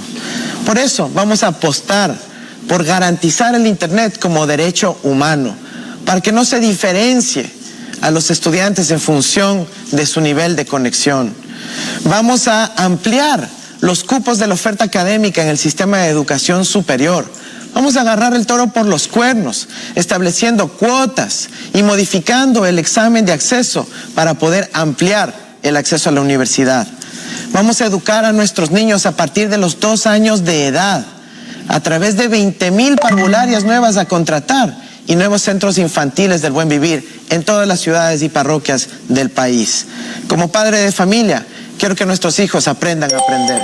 Por eso vamos a apostar por garantizar el Internet como derecho humano, para que no se diferencie a los estudiantes en función de su nivel de conexión. Vamos a ampliar los cupos de la oferta académica en el sistema de educación superior. Vamos a agarrar el toro por los cuernos, estableciendo cuotas y modificando el examen de acceso para poder ampliar el acceso a la universidad. Vamos a educar a nuestros niños a partir de los 2 años de edad, a través de 20.000 parvularias nuevas a contratar y nuevos centros infantiles del buen vivir en todas las ciudades y parroquias del país. Como padre de familia, quiero que nuestros hijos aprendan a aprender.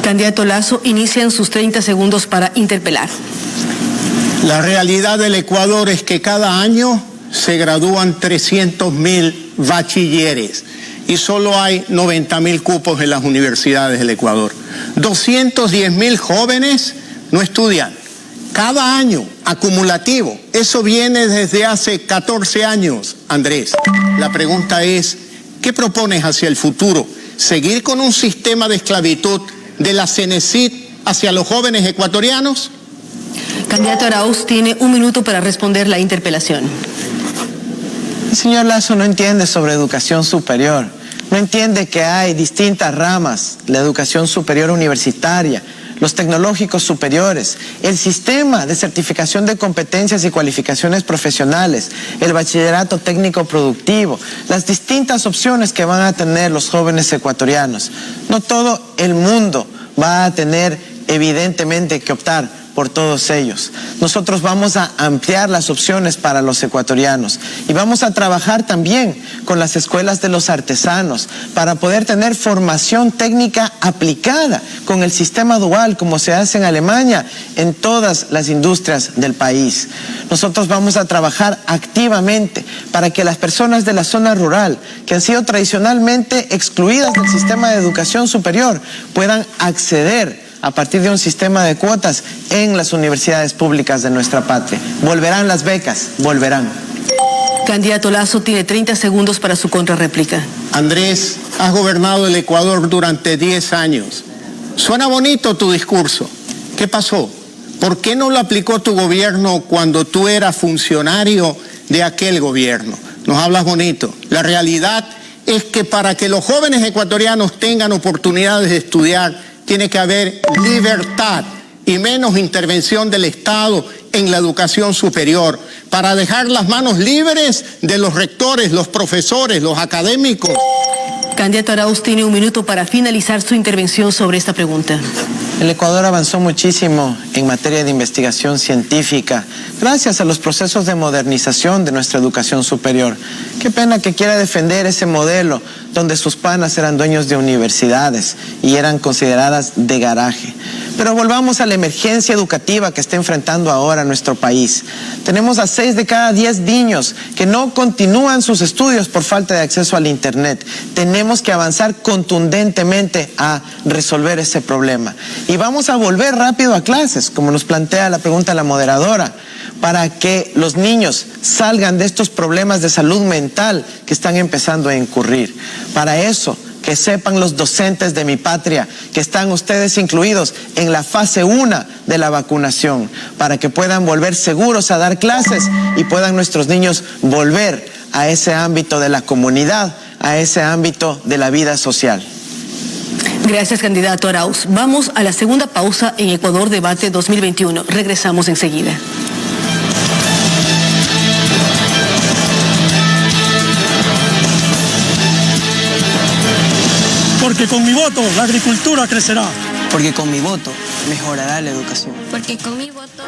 Candidato Lasso, inician sus 30 segundos para interpelar. La realidad del Ecuador es que cada año se gradúan 300.000 bachilleres y solo hay 90.000 cupos en las universidades del Ecuador. 210.000 jóvenes no estudian. Cada año acumulativo. Eso viene desde hace 14 años, Andrés. La pregunta es, ¿qué propones hacia el futuro? ¿Seguir con un sistema de esclavitud de la CENESID hacia los jóvenes ecuatorianos? Candidato Arauz tiene 1 minuto para responder la interpelación. El señor Lazo no entiende sobre educación superior. No entiende que hay distintas ramas, la educación superior universitaria, los tecnológicos superiores, el sistema de certificación de competencias y cualificaciones profesionales, el bachillerato técnico productivo, las distintas opciones que van a tener los jóvenes ecuatorianos. No todo el mundo va a tener evidentemente que optar por todos ellos. Nosotros vamos a ampliar las opciones para los ecuatorianos y vamos a trabajar también con las escuelas de los artesanos para poder tener formación técnica aplicada con el sistema dual como se hace en Alemania en todas las industrias del país. Nosotros vamos a trabajar activamente para que las personas de la zona rural que han sido tradicionalmente excluidas del sistema de educación superior puedan acceder a partir de un sistema de cuotas en las universidades públicas de nuestra patria. Volverán las becas, volverán. Candidato Lazo tiene 30 segundos para su contrarréplica. Andrés, has gobernado el Ecuador durante 10 años. Suena bonito tu discurso. ¿Qué pasó? ¿Por qué no lo aplicó tu gobierno cuando tú eras funcionario de aquel gobierno? Nos hablas bonito. La realidad es que para que los jóvenes ecuatorianos tengan oportunidades de estudiar, tiene que haber libertad y menos intervención del Estado en la educación superior, para dejar las manos libres de los rectores, los profesores, los académicos. Candidato Arauz tiene 1 minuto para finalizar su intervención sobre esta pregunta. El Ecuador avanzó muchísimo en materia de investigación científica gracias a los procesos de modernización de nuestra educación superior. Qué pena que quiera defender ese modelo donde sus panas eran dueños de universidades y eran consideradas de garaje. Pero volvamos a la emergencia educativa que está enfrentando ahora nuestro país. Tenemos a 6 de cada 10 niños que no continúan sus estudios por falta de acceso al Internet. Tenemos que avanzar contundentemente a resolver ese problema. Y vamos a volver rápido a clases, como nos plantea la pregunta la moderadora, para que los niños salgan de estos problemas de salud mental que están empezando a incurrir. Para eso, que sepan los docentes de mi patria que están ustedes incluidos en la fase 1 de la vacunación, para que puedan volver seguros a dar clases y puedan nuestros niños volver a ese ámbito de la comunidad, a ese ámbito de la vida social. Gracias, candidato Arauz. Vamos a la segunda pausa en Ecuador Debate 2021. Regresamos enseguida. Porque con mi voto la agricultura crecerá. Porque con mi voto mejorará la educación. Porque con mi voto...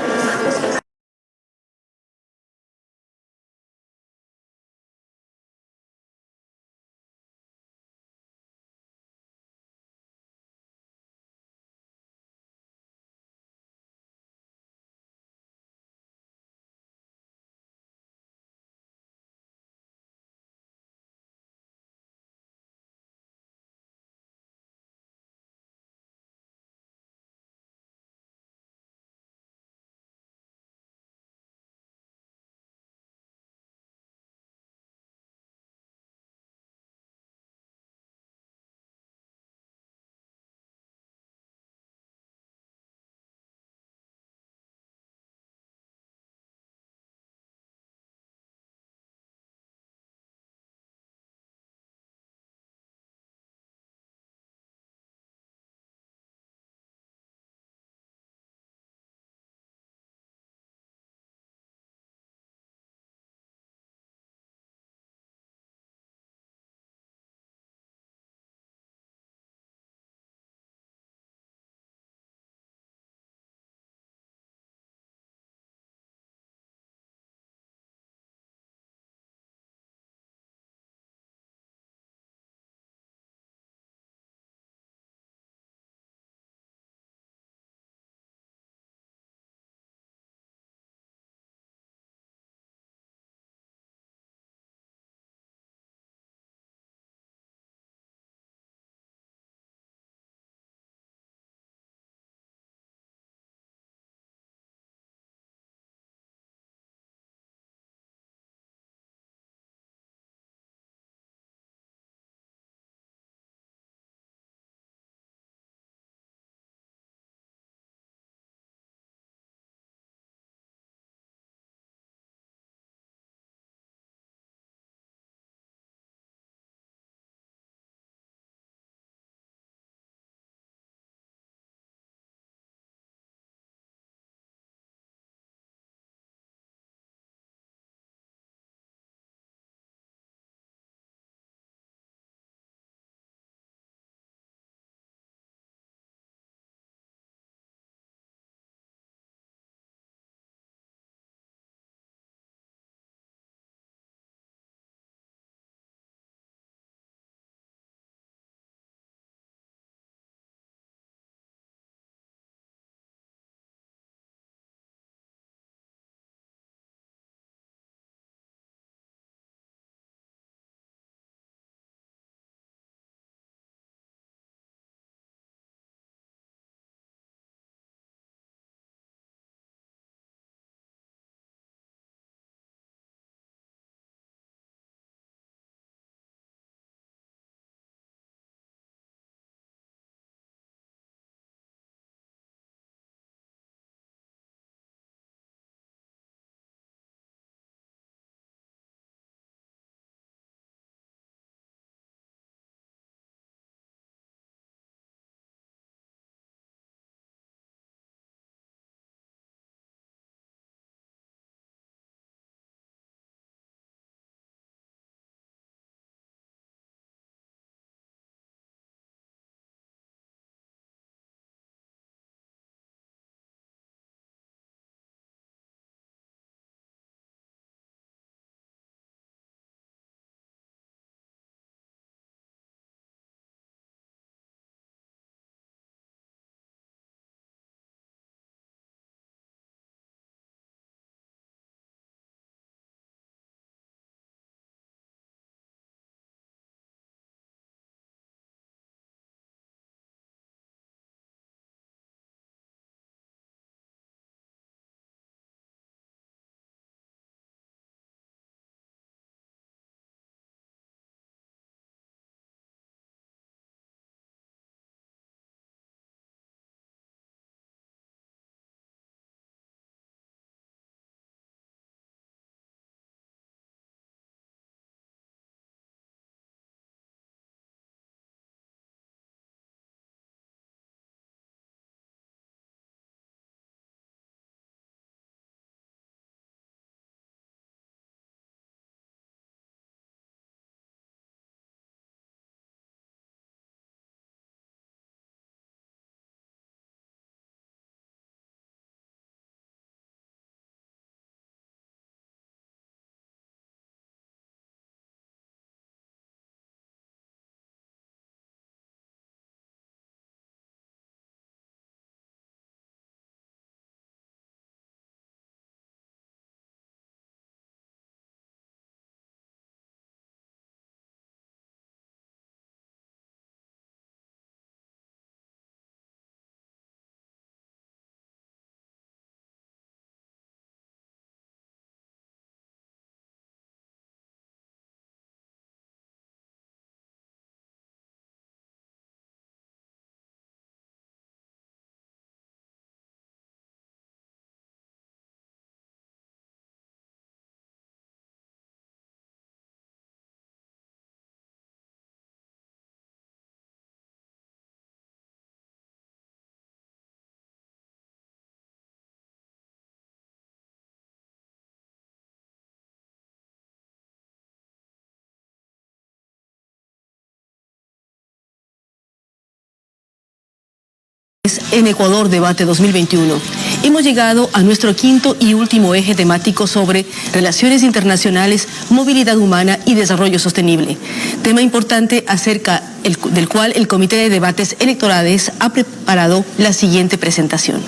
en Ecuador Debate 2021. Hemos llegado a nuestro quinto y último eje temático sobre relaciones internacionales, movilidad humana y desarrollo sostenible. Tema importante acerca del cual el Comité de Debates Electorales ha preparado la siguiente presentación.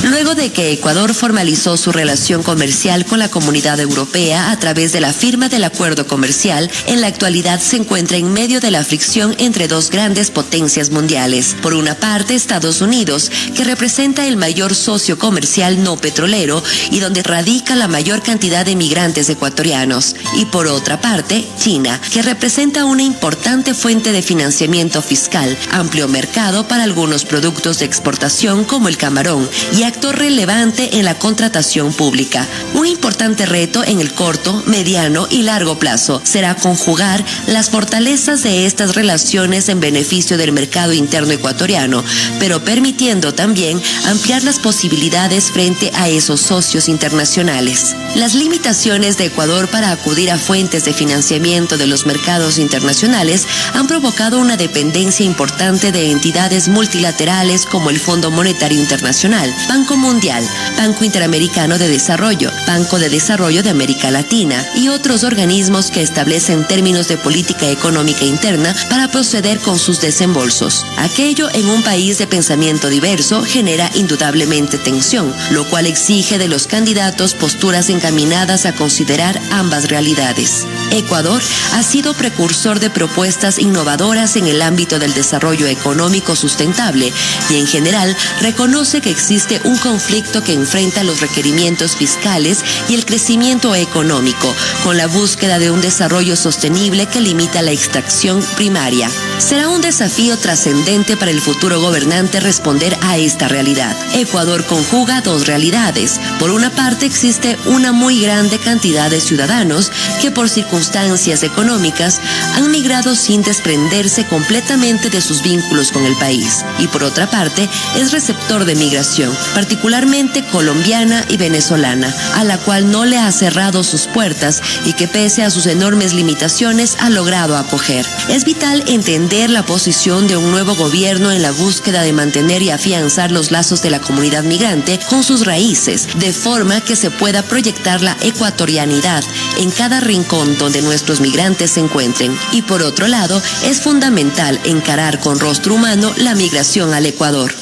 Luego de que Ecuador formalizó su relación comercial con la Comunidad Europea a través de la firma del acuerdo comercial, en la actualidad se encuentra en medio de la fricción entre dos grandes potencias mundiales. Por una parte, Estados Unidos, que representa el mayor socio comercial no petrolero y donde radica la mayor cantidad de migrantes ecuatorianos. Y por otra parte, China, que representa una importante fuente de financiamiento fiscal, amplio mercado para algunos productos de exportación como el camarón y actor relevante en la contratación pública. Un importante reto en el corto, mediano y largo plazo será conjugar las fortalezas de estas relaciones en beneficio del mercado interno ecuatoriano, pero permitiendo también ampliar las posibilidades frente a esos socios internacionales. Las limitaciones de Ecuador para acudir a fuentes de financiamiento de los mercados internacionales han provocado una dependencia importante de entidades multilaterales como el Fondo Monetario Internacional, Banco Mundial, Banco Interamericano de Desarrollo, Banco de Desarrollo de América Latina y otros organismos que establecen términos de política económica interna para proceder con sus desembolsos. Aquello en un país de pensamiento diverso genera indudablemente tensión, lo cual exige de los candidatos posturas encaminadas a considerar ambas realidades. Ecuador ha sido precursor de propuestas innovadoras en el ámbito del desarrollo económico sustentable y en general reconoce que existe un conflicto que enfrenta los requerimientos fiscales y el crecimiento económico, con la búsqueda de un desarrollo sostenible que limita la extracción primaria. Será un desafío trascendente para el futuro gobernante responder a esta realidad. Ecuador conjuga dos realidades. Por una parte existe una muy grande cantidad de ciudadanos que por circunstancias económicas han migrado sin desprenderse completamente de sus vínculos con el país. Y por otra parte es receptor de migración, particularmente colombiana y venezolana, a la cual no le ha cerrado sus puertas y que pese a sus enormes limitaciones ha logrado acoger. Es vital entender la posición de un nuevo gobierno en la búsqueda de mantener y afianzar los lazos de la comunidad migrante con sus raíces, de forma que se pueda proyectar la ecuatorianidad en cada rincón donde nuestros migrantes se encuentren. Y por otro lado, es fundamental encarar con rostro humano la migración al Ecuador.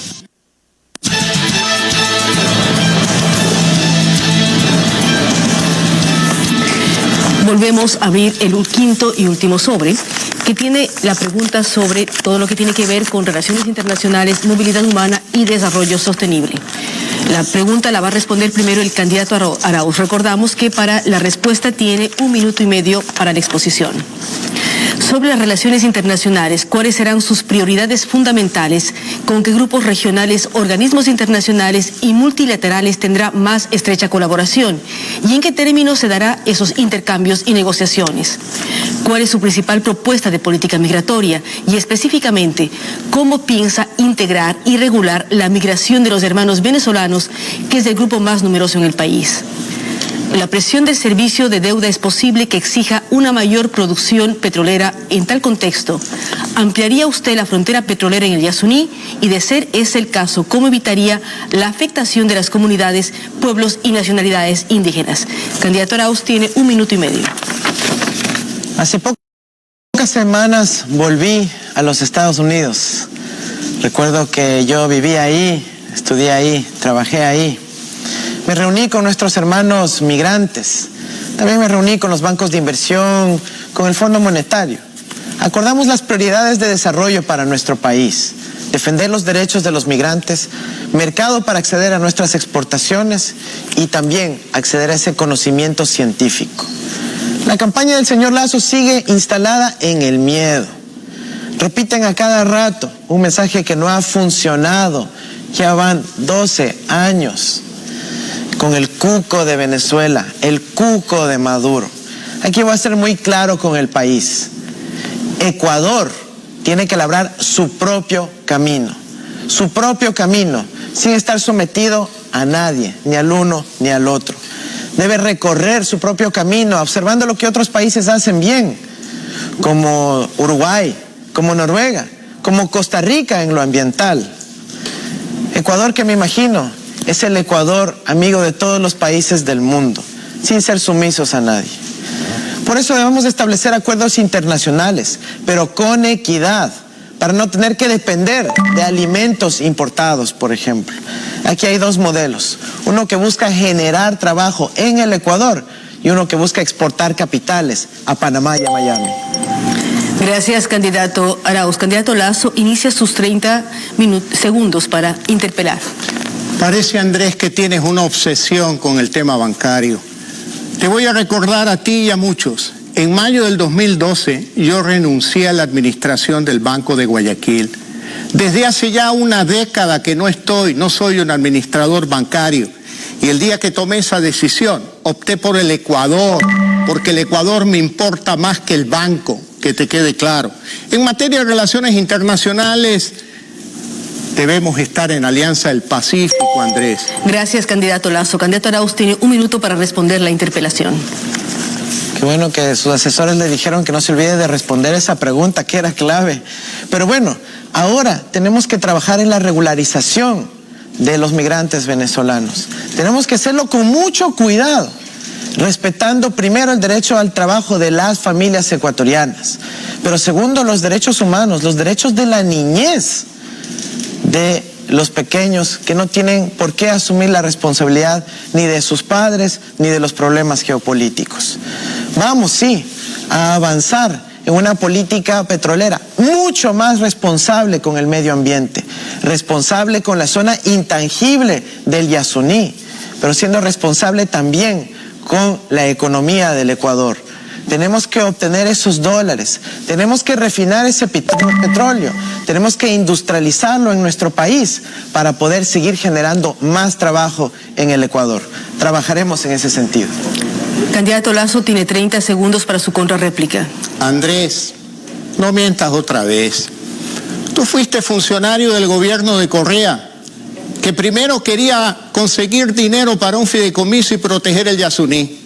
Volvemos a abrir el quinto y último sobre, que tiene la pregunta sobre todo lo que tiene que ver con relaciones internacionales, movilidad humana y desarrollo sostenible. La pregunta la va a responder primero el candidato Arauz. Recordamos que para la respuesta tiene 1 minuto y medio para la exposición. Sobre las relaciones internacionales, ¿cuáles serán sus prioridades fundamentales? ¿Con qué grupos regionales, organismos internacionales y multilaterales tendrá más estrecha colaboración? ¿Y en qué términos se dará esos intercambios y negociaciones? ¿Cuál es su principal propuesta de política migratoria? Y específicamente, ¿cómo piensa integrar y regular la migración de los hermanos venezolanos, que es el grupo más numeroso en el país? La presión del servicio de deuda es posible que exija una mayor producción petrolera. En tal contexto, ¿ampliaría usted la frontera petrolera en el Yasuní? Y de ser ese el caso, ¿cómo evitaría la afectación de las comunidades, pueblos y nacionalidades indígenas? Candidato Arauz tiene 1 minuto y medio. Hace pocas semanas volví a los Estados Unidos. Recuerdo que yo viví ahí, estudié ahí, trabajé ahí. Me reuní con nuestros hermanos migrantes. También me reuní con los bancos de inversión, con el Fondo Monetario. Acordamos las prioridades de desarrollo para nuestro país. Defender los derechos de los migrantes, mercado para acceder a nuestras exportaciones y también acceder a ese conocimiento científico. La campaña del señor Lasso sigue instalada en el miedo. Repiten a cada rato un mensaje que no ha funcionado. Ya van 12 años. Con el cuco de Venezuela, el cuco de Maduro. Aquí voy a ser muy claro con el país. Ecuador tiene que labrar su propio camino, sin estar sometido a nadie, ni al uno ni al otro. Debe recorrer su propio camino, observando lo que otros países hacen bien, como Uruguay, como Noruega, como Costa Rica en lo ambiental. Ecuador, que me imagino, es el Ecuador amigo de todos los países del mundo, sin ser sumisos a nadie. Por eso debemos establecer acuerdos internacionales, pero con equidad, para no tener que depender de alimentos importados, por ejemplo. Aquí hay dos modelos, uno que busca generar trabajo en el Ecuador y uno que busca exportar capitales a Panamá y a Miami. Gracias, candidato Arauz. Candidato Lazo, inicia sus 30 segundos para interpelar. Parece, Andrés, que tienes una obsesión con el tema bancario. Te voy a recordar a ti y a muchos. En mayo del 2012 yo renuncié a la administración del Banco de Guayaquil. Desde hace ya una década que no soy un administrador bancario. Y el día que tomé esa decisión, opté por el Ecuador, porque el Ecuador me importa más que el banco, que te quede claro. En materia de relaciones internacionales, debemos estar en Alianza del Pacífico, Andrés. Gracias, candidato Lazo. Candidato Arauz tiene 1 minuto para responder la interpelación. Qué bueno que sus asesores le dijeron que no se olvide de responder esa pregunta, que era clave. Pero bueno, ahora tenemos que trabajar en la regularización de los migrantes venezolanos. Tenemos que hacerlo con mucho cuidado, respetando primero el derecho al trabajo de las familias ecuatorianas, pero segundo, los derechos humanos, los derechos de la niñez de los pequeños que no tienen por qué asumir la responsabilidad ni de sus padres ni de los problemas geopolíticos. Vamos, sí, a avanzar en una política petrolera mucho más responsable con el medio ambiente, responsable con la zona intangible del Yasuní, pero siendo responsable también con la economía del Ecuador. Tenemos que obtener esos dólares, tenemos que refinar ese petróleo, tenemos que industrializarlo en nuestro país para poder seguir generando más trabajo en el Ecuador. Trabajaremos en ese sentido. Candidato Lazo tiene 30 segundos para su contrarréplica. Andrés, no mientas otra vez. Tú fuiste funcionario del gobierno de Correa, que primero quería conseguir dinero para un fideicomiso y proteger el Yasuní.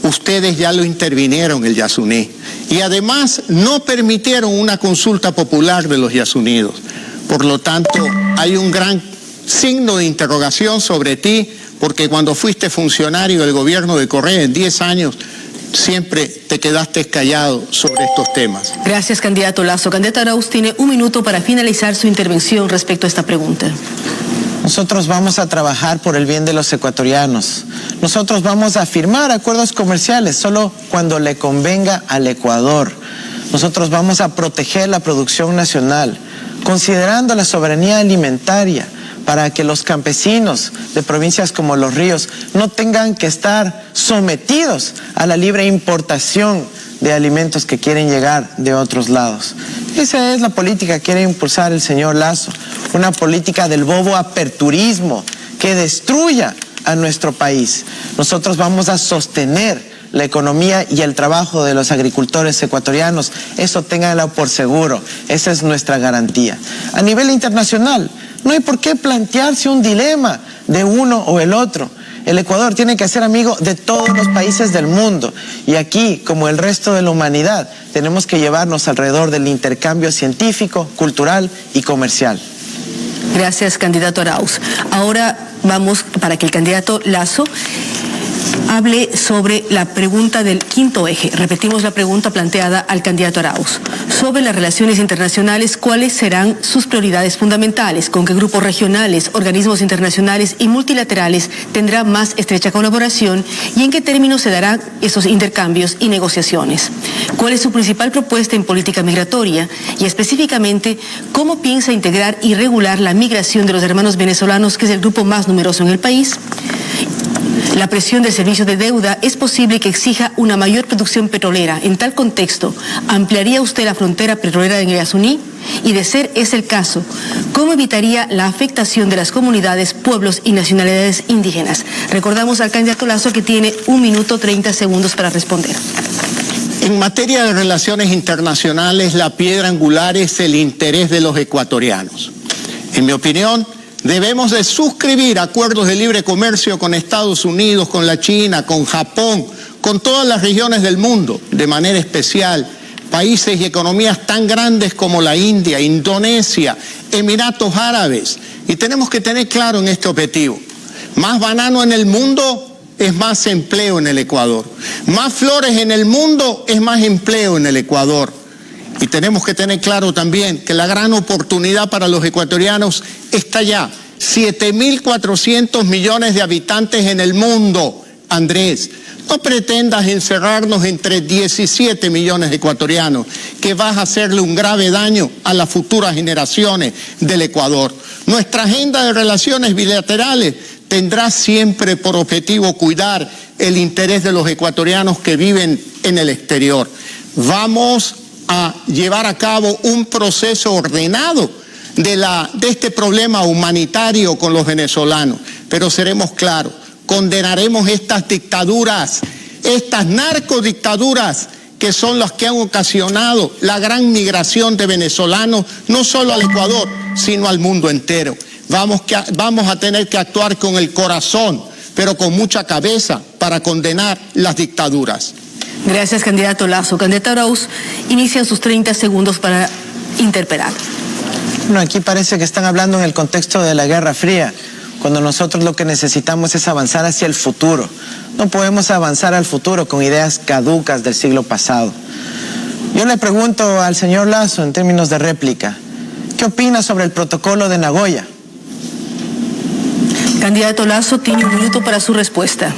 Ustedes ya lo intervinieron, el Yasuní, y además no permitieron una consulta popular de los yasunidos. Por lo tanto, hay un gran signo de interrogación sobre ti, porque cuando fuiste funcionario del gobierno de Correa en 10 años, siempre te quedaste callado sobre estos temas. Gracias, candidato Lazo. Candidato Arauz tiene 1 minuto para finalizar su intervención respecto a esta pregunta. Nosotros vamos a trabajar por el bien de los ecuatorianos. Nosotros vamos a firmar acuerdos comerciales solo cuando le convenga al Ecuador. Nosotros vamos a proteger la producción nacional, considerando la soberanía alimentaria, para que los campesinos de provincias como Los Ríos no tengan que estar sometidos a la libre importación de alimentos que quieren llegar de otros lados. Esa es la política que quiere impulsar el señor Lazo, una política del bobo aperturismo que destruya a nuestro país. Nosotros vamos a sostener la economía y el trabajo de los agricultores ecuatorianos. Eso ténganlo por seguro, esa es nuestra garantía. A nivel internacional, no hay por qué plantearse un dilema de uno o el otro. El Ecuador tiene que ser amigo de todos los países del mundo y aquí, como el resto de la humanidad, tenemos que llevarnos alrededor del intercambio científico, cultural y comercial. Gracias, candidato Arauz. Ahora vamos para que el candidato Lazo hable sobre la pregunta del quinto eje. Repetimos la pregunta planteada al candidato Arauz. Sobre las relaciones internacionales, ¿cuáles serán sus prioridades fundamentales? ¿Con qué grupos regionales, organismos internacionales y multilaterales tendrá más estrecha colaboración? ¿Y en qué términos se darán esos intercambios y negociaciones? ¿Cuál es su principal propuesta en política migratoria? Y específicamente, ¿cómo piensa integrar y regular la migración de los hermanos venezolanos, que es el grupo más numeroso en el país? La presión del servicio de deuda es posible que exija una mayor producción petrolera. En tal contexto, ¿ampliaría usted la frontera petrolera en el Yasuní? Y de ser ese el caso, ¿cómo evitaría la afectación de las comunidades, pueblos y nacionalidades indígenas? Recordamos al candidato Lazo que tiene 1 minuto 30 segundos para responder. En materia de relaciones internacionales, la piedra angular es el interés de los ecuatorianos. En mi opinión, debemos de suscribir acuerdos de libre comercio con Estados Unidos, con la China, con Japón, con todas las regiones del mundo, de manera especial países y economías tan grandes como la India, Indonesia, Emiratos Árabes. Y tenemos que tener claro en este objetivo: más banano en el mundo es más empleo en el Ecuador. Más flores en el mundo es más empleo en el Ecuador. Y tenemos que tener claro también que la gran oportunidad para los ecuatorianos está allá. 7.400 millones de habitantes en el mundo, Andrés. No pretendas encerrarnos entre 17 millones de ecuatorianos, que vas a hacerle un grave daño a las futuras generaciones del Ecuador. Nuestra agenda de relaciones bilaterales tendrá siempre por objetivo cuidar el interés de los ecuatorianos que viven en el exterior. Vamos a llevar a cabo un proceso ordenado de este problema humanitario con los venezolanos, pero seremos claros: condenaremos estas dictaduras, estas narcodictaduras, que son las que han ocasionado la gran migración de venezolanos, no solo al Ecuador, sino al mundo entero. Vamos a tener que actuar con el corazón, pero con mucha cabeza, para condenar las dictaduras. Gracias, candidato Lasso. Candidato Arauz, inician sus 30 segundos para interpelar. Bueno, aquí parece que están hablando en el contexto de la Guerra Fría, cuando nosotros lo que necesitamos es avanzar hacia el futuro. No podemos avanzar al futuro con ideas caducas del siglo pasado. Yo le pregunto al señor Lasso, en términos de réplica, ¿qué opina sobre el protocolo de Nagoya? Candidato Lasso, tiene un minuto para su respuesta.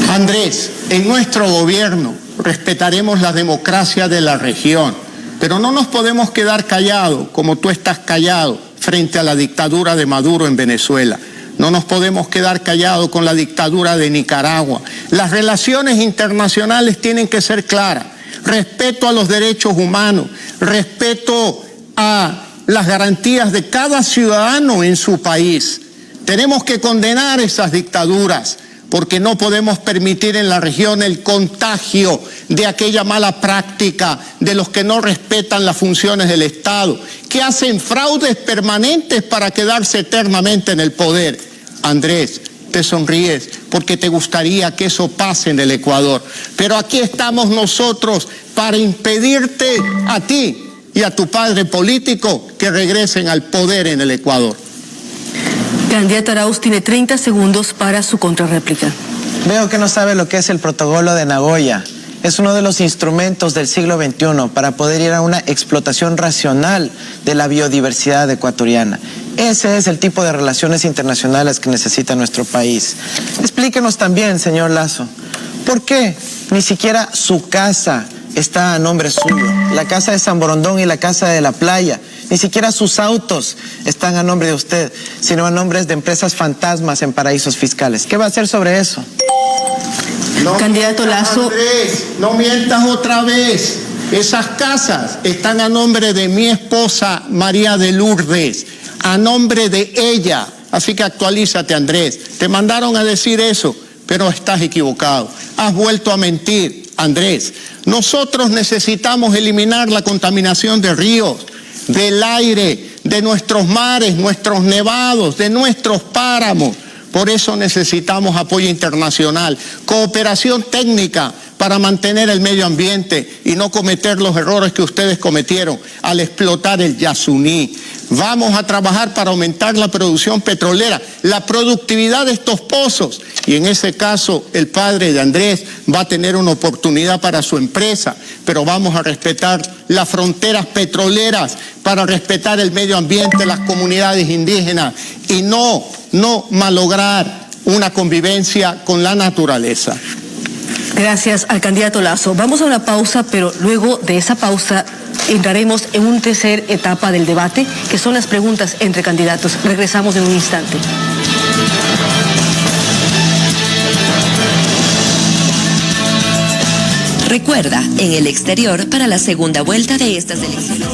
Andrés, en nuestro gobierno respetaremos la democracia de la región, pero no nos podemos quedar callados como tú estás callado frente a la dictadura de Maduro en Venezuela. No nos podemos quedar callados con la dictadura de Nicaragua. Las relaciones internacionales tienen que ser claras: respeto a los derechos humanos, respeto a las garantías de cada ciudadano en su país. Tenemos que condenar esas dictaduras, porque no podemos permitir en la región el contagio de aquella mala práctica de los que no respetan las funciones del Estado, que hacen fraudes permanentes para quedarse eternamente en el poder. Andrés, te sonríes porque te gustaría que eso pase en el Ecuador, pero aquí estamos nosotros para impedirte a ti y a tu padre político que regresen al poder en el Ecuador. Candidato Arauz, tiene 30 segundos para su contrarréplica. Veo que no sabe lo que es el protocolo de Nagoya. Es uno de los instrumentos del siglo XXI para poder ir a una explotación racional de la biodiversidad ecuatoriana. Ese es el tipo de relaciones internacionales que necesita nuestro país. Explíquenos también, señor Lasso, ¿por qué ni siquiera su casa está a nombre suyo? La casa de San Borondón y la casa de la playa. Ni siquiera sus autos están a nombre de usted, sino a nombres de empresas fantasmas en paraísos fiscales. ¿Qué va a hacer sobre eso? No, candidato Lasso. Andrés, no mientas otra vez. Esas casas están a nombre de mi esposa María de Lourdes, a nombre de ella. Así que actualízate, Andrés. Te mandaron a decir eso, pero estás equivocado. Has vuelto a mentir, Andrés. Nosotros necesitamos eliminar la contaminación de ríos, del aire, de nuestros mares, nuestros nevados, de nuestros páramos. Por eso necesitamos apoyo internacional, cooperación técnica para mantener el medio ambiente y no cometer los errores que ustedes cometieron al explotar el Yasuní. Vamos a trabajar para aumentar la producción petrolera, la productividad de estos pozos. Y en ese caso, el padre de Andrés va a tener una oportunidad para su empresa, pero vamos a respetar las fronteras petroleras para respetar el medio ambiente, las comunidades indígenas y no malograr una convivencia con la naturaleza. Gracias al candidato Lasso. Vamos a una pausa, pero luego de esa pausa entraremos en una tercera etapa del debate, que son las preguntas entre candidatos. Regresamos en un instante. Recuerda, en el exterior para la segunda vuelta de estas elecciones.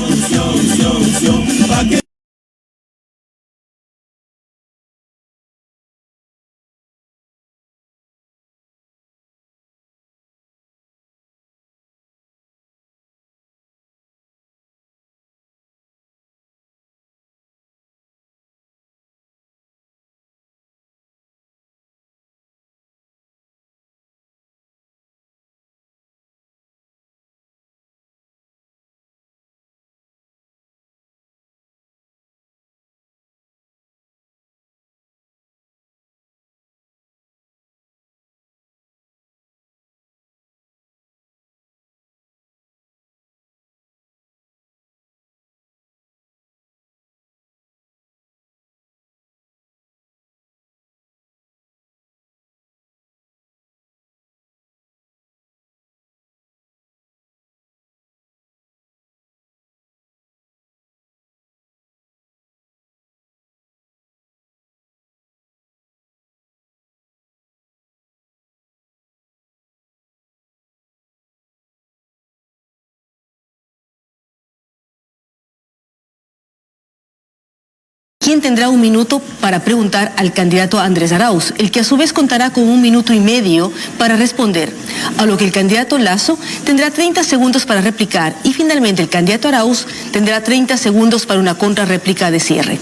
quien tendrá 1 minuto para preguntar al candidato Andrés Arauz, el que a su vez contará con 1 minuto y medio para responder, a lo que el candidato Lasso tendrá 30 segundos para replicar y finalmente el candidato Arauz tendrá 30 segundos para una contrarréplica de cierre.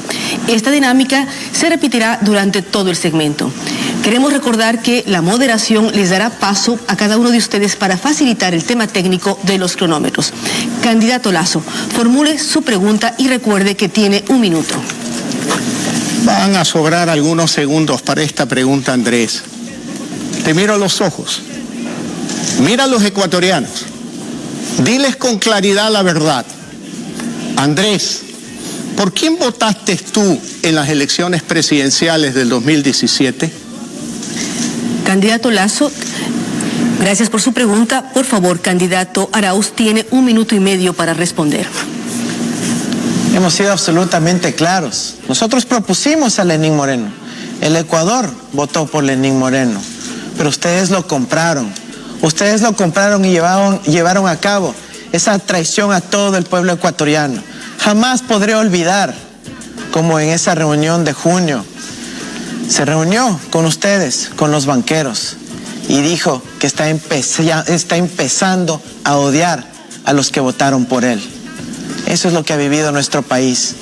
Esta dinámica se repetirá durante todo el segmento. Queremos recordar que la moderación les dará paso a cada uno de ustedes para facilitar el tema técnico de los cronómetros. Candidato Lasso, formule su pregunta y recuerde que tiene 1 minuto. Van a sobrar algunos segundos para esta pregunta, Andrés. Te miro a los ojos. Mira a los ecuatorianos. Diles con claridad la verdad. Andrés, ¿por quién votaste tú en las elecciones presidenciales del 2017? Candidato Lasso, gracias por su pregunta. Por favor, candidato Arauz tiene 1 minuto y medio para responder. Hemos sido absolutamente claros. Nosotros propusimos a Lenín Moreno. El Ecuador votó por Lenín Moreno. Pero ustedes lo compraron. Ustedes lo compraron y llevaron a cabo esa traición a todo el pueblo ecuatoriano. Jamás podré olvidar como en esa reunión de junio se reunió con ustedes, con los banqueros, y dijo que está empezando a odiar a los que votaron por él. Eso es lo que ha vivido nuestro país.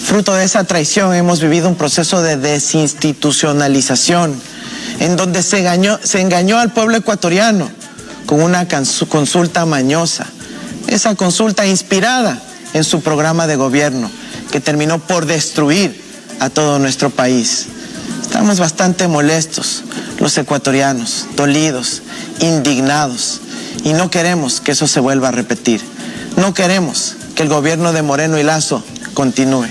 Fruto de esa traición hemos vivido un proceso de desinstitucionalización, en donde se engañó al pueblo ecuatoriano con una consulta mañosa. Esa consulta inspirada en su programa de gobierno, que terminó por destruir a todo nuestro país. Estamos bastante molestos, los ecuatorianos, dolidos, indignados, y no queremos que eso se vuelva a repetir. No queremos que el gobierno de Moreno y Lasso continúe.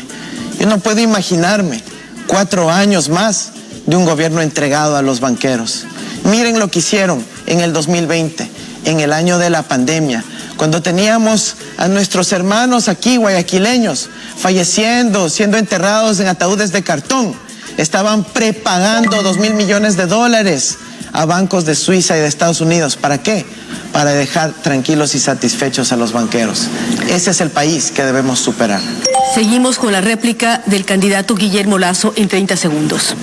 Yo no puedo imaginarme 4 años más de un gobierno entregado a los banqueros. Miren lo que hicieron en el 2020, en el año de la pandemia, cuando teníamos a nuestros hermanos aquí, guayaquileños, falleciendo, siendo enterrados en ataúdes de cartón. Estaban prepagando $2.000 millones a bancos de Suiza y de Estados Unidos. ¿Para qué? Para dejar tranquilos y satisfechos a los banqueros. Ese es el país que debemos superar. Seguimos con la réplica del candidato Guillermo Lasso en 30 segundos.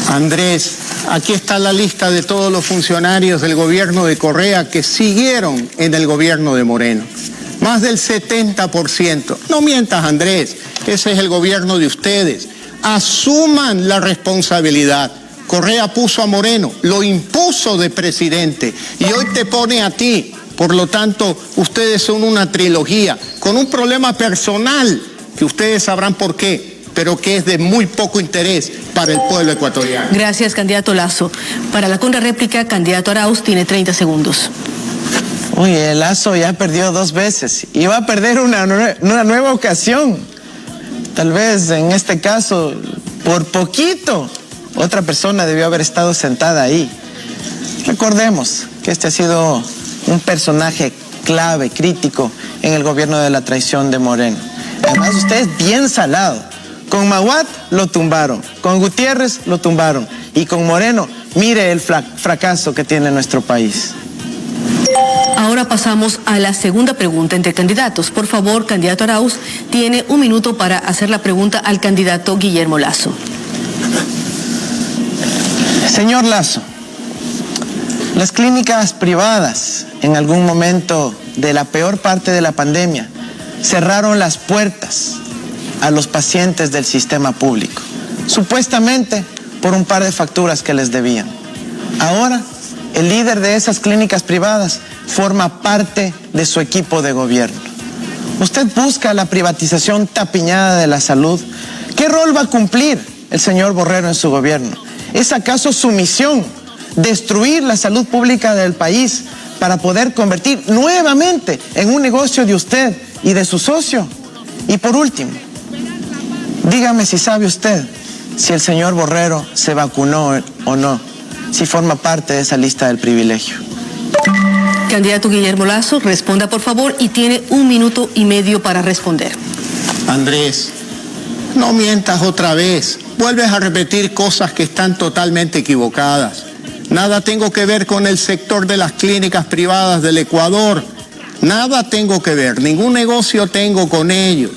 Andrés, aquí está la lista de todos los funcionarios del gobierno de Correa que siguieron en el gobierno de Moreno. Más del 70%. No mientas, Andrés, ese es el gobierno de ustedes. Asuman la responsabilidad. Correa puso a Moreno, lo impuso de presidente y hoy te pone a ti. Por lo tanto, ustedes son una trilogía con un problema personal que ustedes sabrán por qué, pero que es de muy poco interés para el pueblo ecuatoriano. Gracias, candidato Lasso. Para la contrarréplica, candidato Arauz tiene 30 segundos. Uy, el Lasso ya perdió 2 veces y va a perder una nueva ocasión. Tal vez en este caso, por poquito, otra persona debió haber estado sentada ahí. Recordemos que este ha sido un personaje clave, crítico en el gobierno de la traición de Moreno. Además, usted es bien salado. Con Maguad lo tumbaron, con Gutiérrez lo tumbaron y con Moreno, mire el fracaso que tiene nuestro país. Ahora pasamos a la segunda pregunta entre candidatos. Por favor, candidato Arauz tiene 1 minuto para hacer la pregunta al candidato Guillermo Lasso. Señor Lasso, las clínicas privadas en algún momento de la peor parte de la pandemia cerraron las puertas a los pacientes del sistema público, supuestamente por un par de facturas que les debían. Ahora, el líder de esas clínicas privadas forma parte de su equipo de gobierno. Usted busca la privatización tapiñada de la salud. ¿Qué rol va a cumplir el señor Borrero en su gobierno? ¿Es acaso su misión destruir la salud pública del país para poder convertir nuevamente en un negocio de usted y de su socio? Y por último, dígame si sabe usted si el señor Borrero se vacunó o no, si forma parte de esa lista del privilegio. Candidato Guillermo Lasso, responda por favor y tiene 1 minuto y medio para responder. Andrés, no mientas otra vez. Vuelves a repetir cosas que están totalmente equivocadas. Nada tengo que ver con el sector de las clínicas privadas del Ecuador. Nada tengo que ver, ningún negocio tengo con ellos.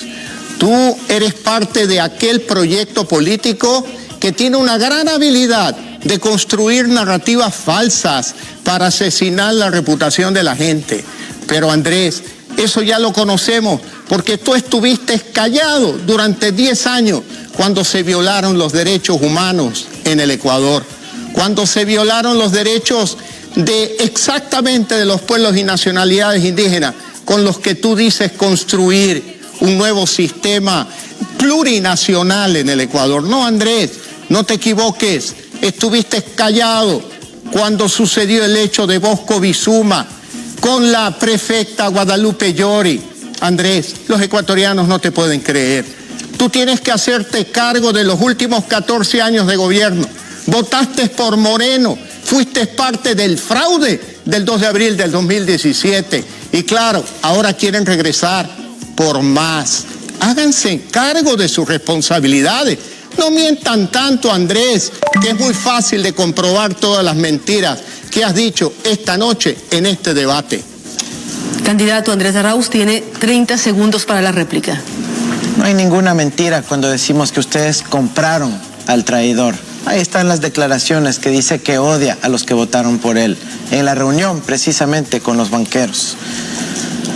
Tú eres parte de aquel proyecto político que tiene una gran habilidad de construir narrativas falsas para asesinar la reputación de la gente. Pero Andrés, eso ya lo conocemos, porque tú estuviste callado durante 10 años cuando se violaron los derechos humanos en el Ecuador, cuando se violaron los derechos exactamente de los pueblos y nacionalidades indígenas, con los que tú dices construir un nuevo sistema plurinacional en el Ecuador. No, Andrés, no te equivoques, estuviste callado cuando sucedió el hecho de Bosco Bizuma con la prefecta Guadalupe Llori. Andrés, los ecuatorianos no te pueden creer. Tú tienes que hacerte cargo de los últimos 14 años de gobierno. Votaste por Moreno, fuiste parte del fraude del 2 de abril del 2017. Y claro, ahora quieren regresar por más. Háganse cargo de sus responsabilidades. No mientan tanto, Andrés, que es muy fácil de comprobar todas las mentiras que has dicho esta noche en este debate. Candidato Andrés Arauz tiene 30 segundos para la réplica. No hay ninguna mentira cuando decimos que ustedes compraron al traidor. Ahí están las declaraciones que dice que odia a los que votaron por él, en la reunión precisamente con los banqueros.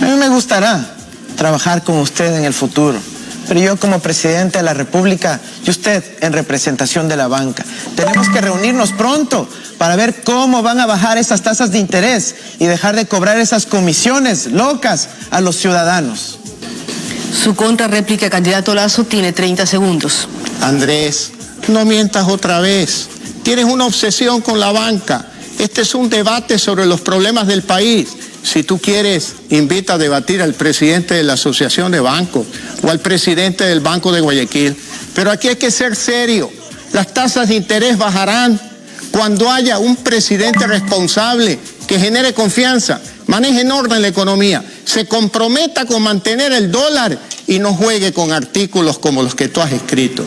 A mí me gustará trabajar con usted en el futuro, pero yo como presidente de la República y usted en representación de la banca, tenemos que reunirnos pronto para ver cómo van a bajar esas tasas de interés y dejar de cobrar esas comisiones locas a los ciudadanos. Su contrarréplica, candidato Lazo, tiene 30 segundos. Andrés, no mientas otra vez. Tienes una obsesión con la banca. Este es un debate sobre los problemas del país. Si tú quieres, invita a debatir al presidente de la Asociación de Bancos o al presidente del Banco de Guayaquil. Pero aquí hay que ser serio. Las tasas de interés bajarán cuando haya un presidente responsable que genere confianza, maneje en orden la economía, se comprometa con mantener el dólar y no juegue con artículos como los que tú has escrito.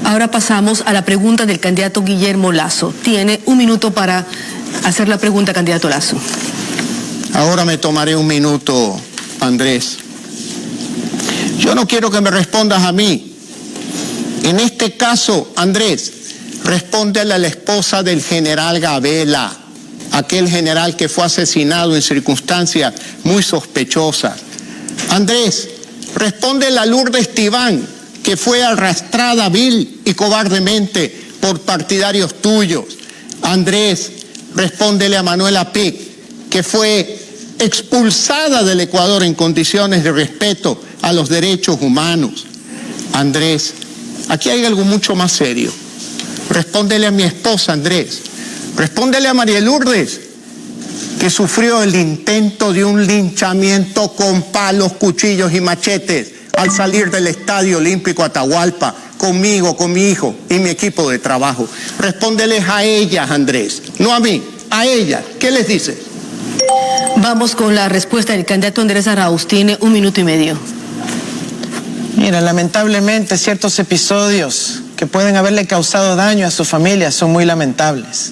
Ahora pasamos a la pregunta del candidato Guillermo Lazo. Tiene 1 minuto para hacer la pregunta, candidato Lazo. Ahora me tomaré 1 minuto, Andrés. Yo no quiero que me respondas a mí. En este caso, Andrés, respóndele a la esposa del general Gabela, aquel general que fue asesinado en circunstancias muy sospechosas. Andrés, respóndele a Lourdes Tibán, que fue arrastrada vil y cobardemente por partidarios tuyos. Andrés, respóndele a Manuela Pic, que fue expulsada del Ecuador en condiciones de respeto a los derechos humanos. Andrés, aquí hay algo mucho más serio. Respóndele a mi esposa, Andrés. Respóndele a María Lourdes, que sufrió el intento de un linchamiento con palos, cuchillos y machetes al salir del Estadio Olímpico Atahualpa, conmigo, con mi hijo y mi equipo de trabajo. Respóndeles a ellas, Andrés, no a mí, a ellas. ¿Qué les dices? Vamos con la respuesta del candidato Andrés Arauz. Tiene 1 minuto y medio. Mira, lamentablemente ciertos episodios que pueden haberle causado daño a su familia son muy lamentables.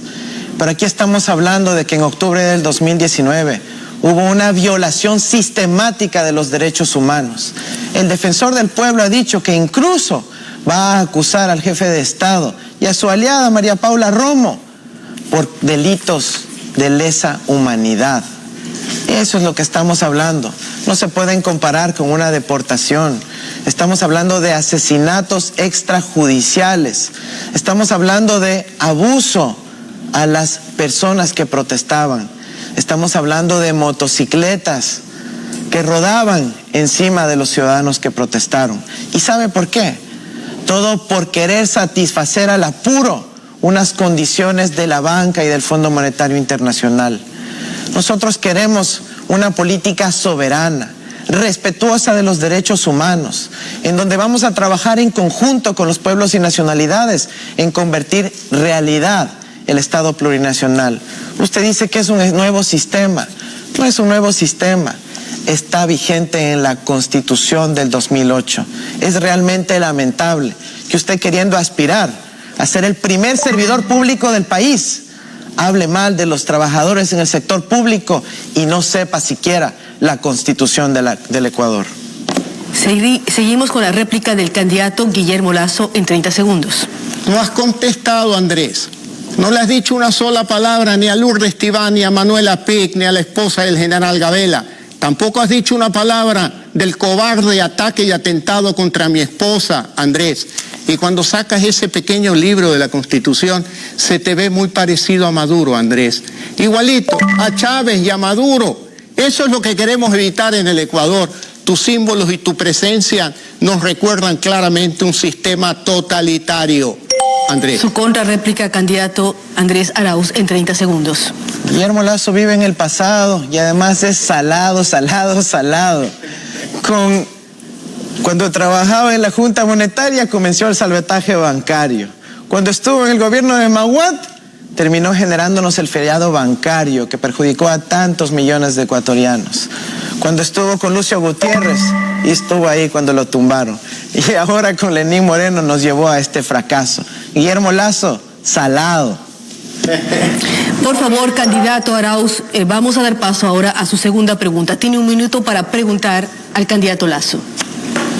Pero aquí estamos hablando de que en octubre del 2019 hubo una violación sistemática de los derechos humanos. El defensor del pueblo ha dicho que incluso va a acusar al jefe de Estado y a su aliada María Paula Romo por delitos de lesa humanidad. Eso es lo que estamos hablando. No se pueden comparar con una deportación. Estamos hablando de asesinatos extrajudiciales. Estamos hablando de abuso a las personas que protestaban. Estamos hablando de motocicletas que rodaban encima de los ciudadanos que protestaron. ¿Y sabe por qué? Todo por querer satisfacer al apuro unas condiciones de la banca y del Fondo Monetario Internacional. Nosotros queremos una política soberana, respetuosa de los derechos humanos, en donde vamos a trabajar en conjunto con los pueblos y nacionalidades en convertir realidad el Estado plurinacional. Usted dice que es un nuevo sistema. No es un nuevo sistema. Está vigente en la Constitución del 2008. Es realmente lamentable que usted, queriendo aspirar a ser el primer servidor público del país, hable mal de los trabajadores en el sector público y no sepa siquiera la Constitución del Ecuador. Seguimos con la réplica del candidato Guillermo Lasso en 30 segundos. No has contestado, Andrés. No le has dicho una sola palabra ni a Lourdes Tibán, ni a Manuela Pic, ni a la esposa del general Gabela. Tampoco has dicho una palabra del cobarde ataque y atentado contra mi esposa, Andrés. Y cuando sacas ese pequeño libro de la Constitución, se te ve muy parecido a Maduro, Andrés. Igualito a Chávez y a Maduro. Eso es lo que queremos evitar en el Ecuador. Tus símbolos y tu presencia nos recuerdan claramente un sistema totalitario, Andrés. Su contrarréplica, candidato Andrés Arauz, en 30 segundos. Guillermo Lasso vive en el pasado y además es salado. Cuando trabajaba en la Junta Monetaria comenzó el salvataje bancario. Cuando estuvo en el gobierno de Maguad, terminó generándonos el feriado bancario que perjudicó a tantos millones de ecuatorianos. Cuando estuvo con Lucio Gutiérrez, y estuvo ahí cuando lo tumbaron. Y ahora con Lenín Moreno nos llevó a este fracaso. Guillermo Lasso, salado. Por favor, candidato Arauz, vamos a dar paso ahora a su segunda pregunta. Tiene un minuto para preguntar al candidato Lasso.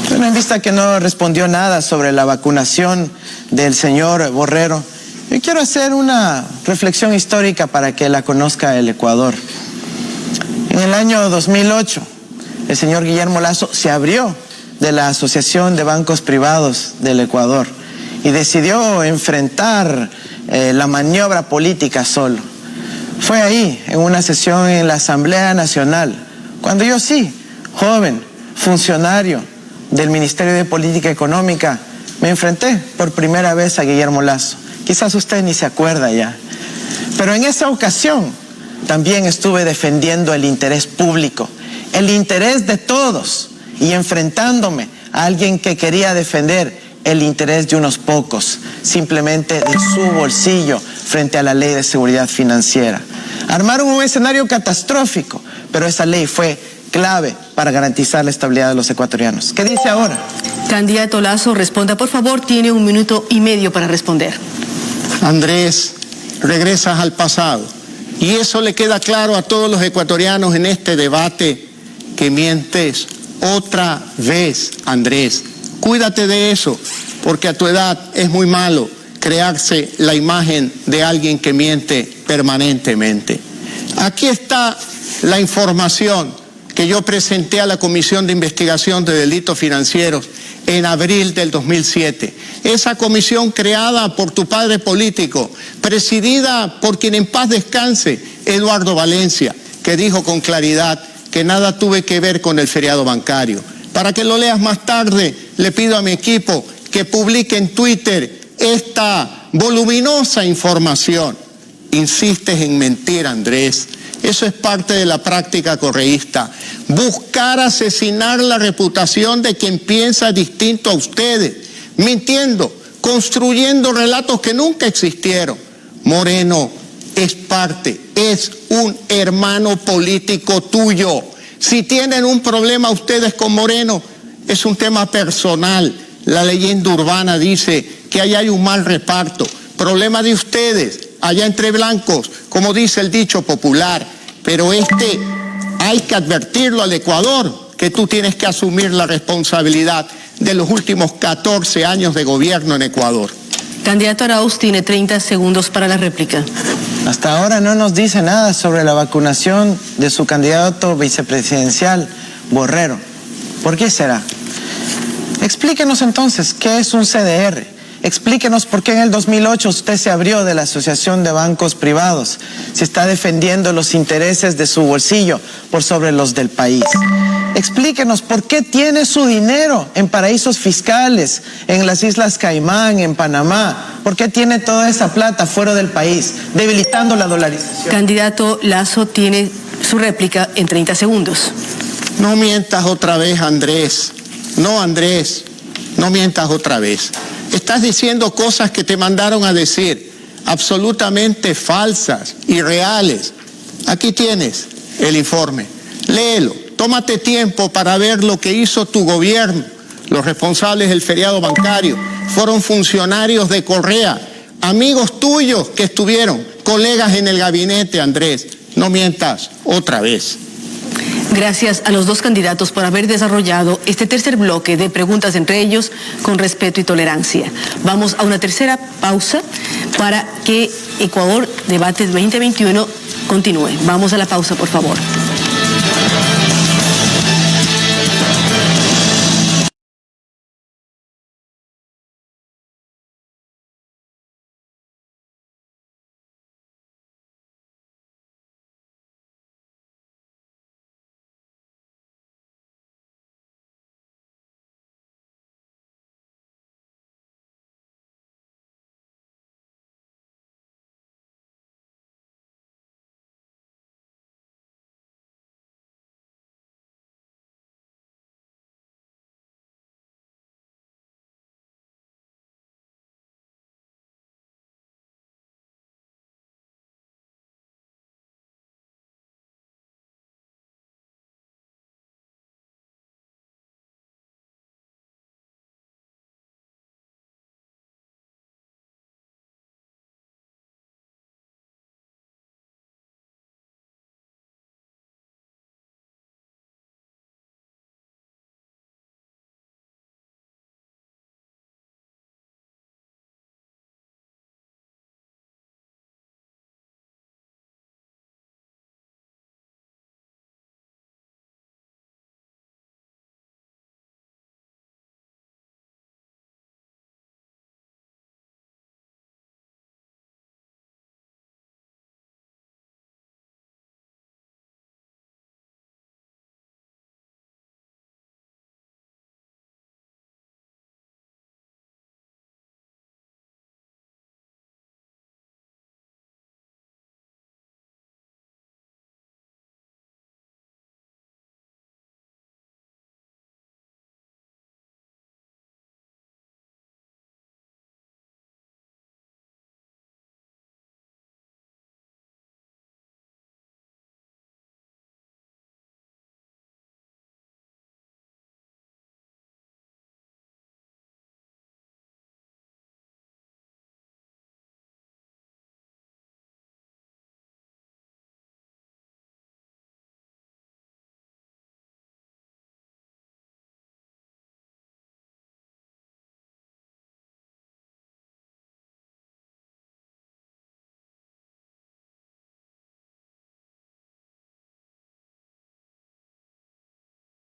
Bueno, en vista que no respondió nada sobre la vacunación del señor Borrero, yo quiero hacer una reflexión histórica para que la conozca el Ecuador. En el año 2008, el señor Guillermo Lasso se abrió de la Asociación de Bancos Privados del Ecuador y decidió enfrentar la maniobra política solo. Fue ahí, en una sesión en la Asamblea Nacional, cuando yo sí, joven, funcionario del Ministerio de Política Económica, me enfrenté por primera vez a Guillermo Lasso. Quizás usted ni se acuerda ya. Pero en esa ocasión también estuve defendiendo el interés público, el interés de todos, y enfrentándome a alguien que quería defender el interés de unos pocos, simplemente de su bolsillo frente a la ley de seguridad financiera. Armaron un escenario catastrófico, pero esa ley fue clave para garantizar la estabilidad de los ecuatorianos. ¿Qué dice ahora? Candidato Lasso, responda, por favor, tiene 1 minuto y medio para responder. Andrés, regresas al pasado. Y eso le queda claro a todos los ecuatorianos en este debate, que mientes otra vez, Andrés. Cuídate de eso, porque a tu edad es muy malo crearse la imagen de alguien que miente permanentemente. Aquí está la información que yo presenté a la Comisión de Investigación de Delitos Financieros en abril del 2007. Esa comisión creada por tu padre político, presidida por quien en paz descanse, Eduardo Valencia, que dijo con claridad que nada tuve que ver con el feriado bancario. Para que lo leas más tarde, le pido a mi equipo que publique en Twitter esta voluminosa información. Insistes en mentir, Andrés. Eso es parte de la práctica correísta. Buscar asesinar la reputación de quien piensa distinto a ustedes, mintiendo, construyendo relatos que nunca existieron. Moreno es parte, es un hermano político tuyo. Si tienen un problema ustedes con Moreno, es un tema personal. La leyenda urbana dice que ahí hay un mal reparto. Problema de ustedes, allá entre blancos, como dice el dicho popular. Pero hay que advertirlo al Ecuador, que tú tienes que asumir la responsabilidad de los últimos 14 años de gobierno en Ecuador. Candidato Arauz, tiene 30 segundos para la réplica. Hasta ahora no nos dice nada sobre la vacunación de su candidato vicepresidencial, Borrero. ¿Por qué será? Explíquenos entonces, ¿qué es un CDR? Explíquenos por qué en el 2008 usted se abrió de la Asociación de Bancos Privados, si está defendiendo los intereses de su bolsillo por sobre los del país. Explíquenos por qué tiene su dinero en paraísos fiscales, en las Islas Caimán, en Panamá. ¿Por qué tiene toda esa plata fuera del país, debilitando la dolarización? Candidato Lasso, tiene su réplica en 30 segundos. No mientas otra vez, Andrés. No, Andrés, no mientas otra vez. Estás diciendo cosas que te mandaron a decir, absolutamente falsas, irreales. Aquí tienes el informe. Léelo. Tómate tiempo para ver lo que hizo tu gobierno. Los responsables del feriado bancario fueron funcionarios de Correa, amigos tuyos que estuvieron, colegas en el gabinete, Andrés. No mientas otra vez. Gracias a los dos candidatos por haber desarrollado este tercer bloque de preguntas entre ellos con respeto y tolerancia. Vamos a una tercera pausa para que Ecuador Debate 2021 continúe. Vamos a la pausa, por favor.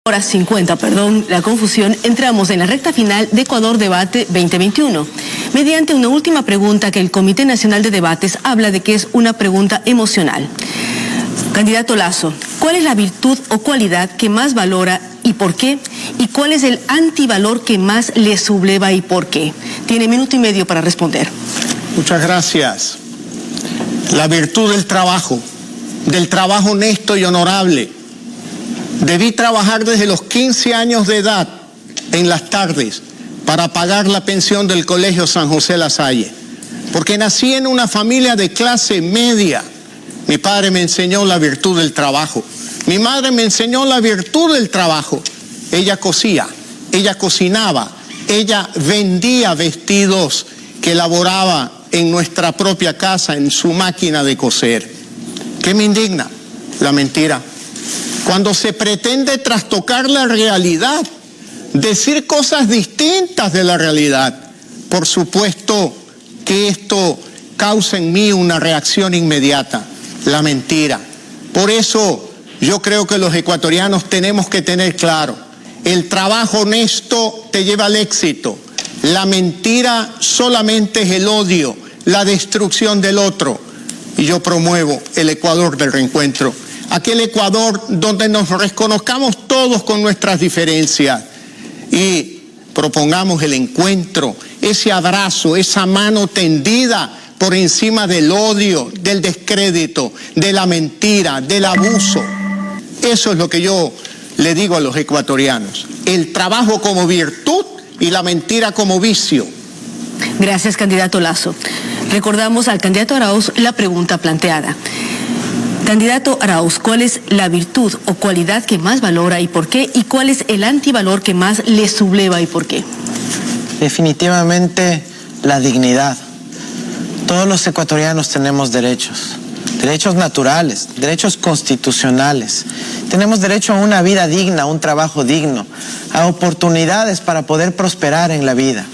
Horas 50, perdón la confusión, entramos en la recta final de Ecuador Debate 2021. Mediante una última pregunta que el Comité Nacional de Debates habla de que es una pregunta emocional. Candidato Lasso, ¿cuál es la virtud o cualidad que más valora y por qué? ¿Y cuál es el antivalor que más le subleva y por qué? Tiene minuto y medio para responder. Muchas gracias. La virtud del trabajo honesto y honorable. Debí trabajar desde los 15 años de edad en las tardes para pagar la pensión del Colegio San José La Salle, porque nací en una familia de clase media. Mi padre me enseñó la virtud del trabajo. Mi madre me enseñó la virtud del trabajo. Ella cosía, ella cocinaba, ella vendía vestidos que elaboraba en nuestra propia casa, en su máquina de coser. ¿Qué me indigna? La mentira. Cuando se pretende trastocar la realidad, decir cosas distintas de la realidad, por supuesto que esto causa en mí una reacción inmediata, la mentira. Por eso yo creo que los ecuatorianos tenemos que tener claro, el trabajo honesto te lleva al éxito, la mentira solamente es el odio, la destrucción del otro. Y yo promuevo el Ecuador del reencuentro. Aquel Ecuador donde nos reconozcamos todos con nuestras diferencias y propongamos el encuentro, ese abrazo, esa mano tendida por encima del odio, del descrédito, de la mentira, del abuso. Eso es lo que yo le digo a los ecuatorianos, el trabajo como virtud y la mentira como vicio. Gracias, candidato Lasso. Recordamos al candidato Arauz la pregunta planteada. Candidato Arauz, ¿cuál es la virtud o cualidad que más valora y por qué? ¿Y cuál es el antivalor que más le subleva y por qué? Definitivamente la dignidad. Todos los ecuatorianos tenemos derechos. derechos naturales, derechos constitucionales. Tenemos derecho a una vida digna, a un trabajo digno, a oportunidades para poder prosperar en la vida.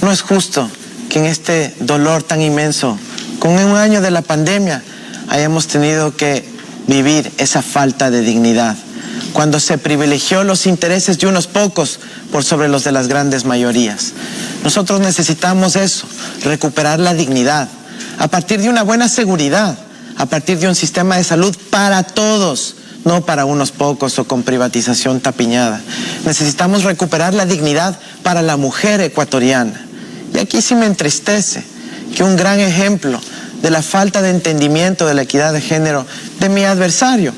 No es justo que en este dolor tan inmenso, con un año de la pandemia, hayamos tenido que vivir esa falta de dignidad, cuando se privilegió los intereses de unos pocos por sobre los de las grandes mayorías. Nosotros necesitamos eso, recuperar la dignidad, a partir de una buena seguridad, a partir de un sistema de salud para todos, no para unos pocos o con privatización tapiñada. Necesitamos recuperar la dignidad para la mujer ecuatoriana. Y aquí sí me entristece que un gran ejemplo de la falta de entendimiento de la equidad de género de mi adversario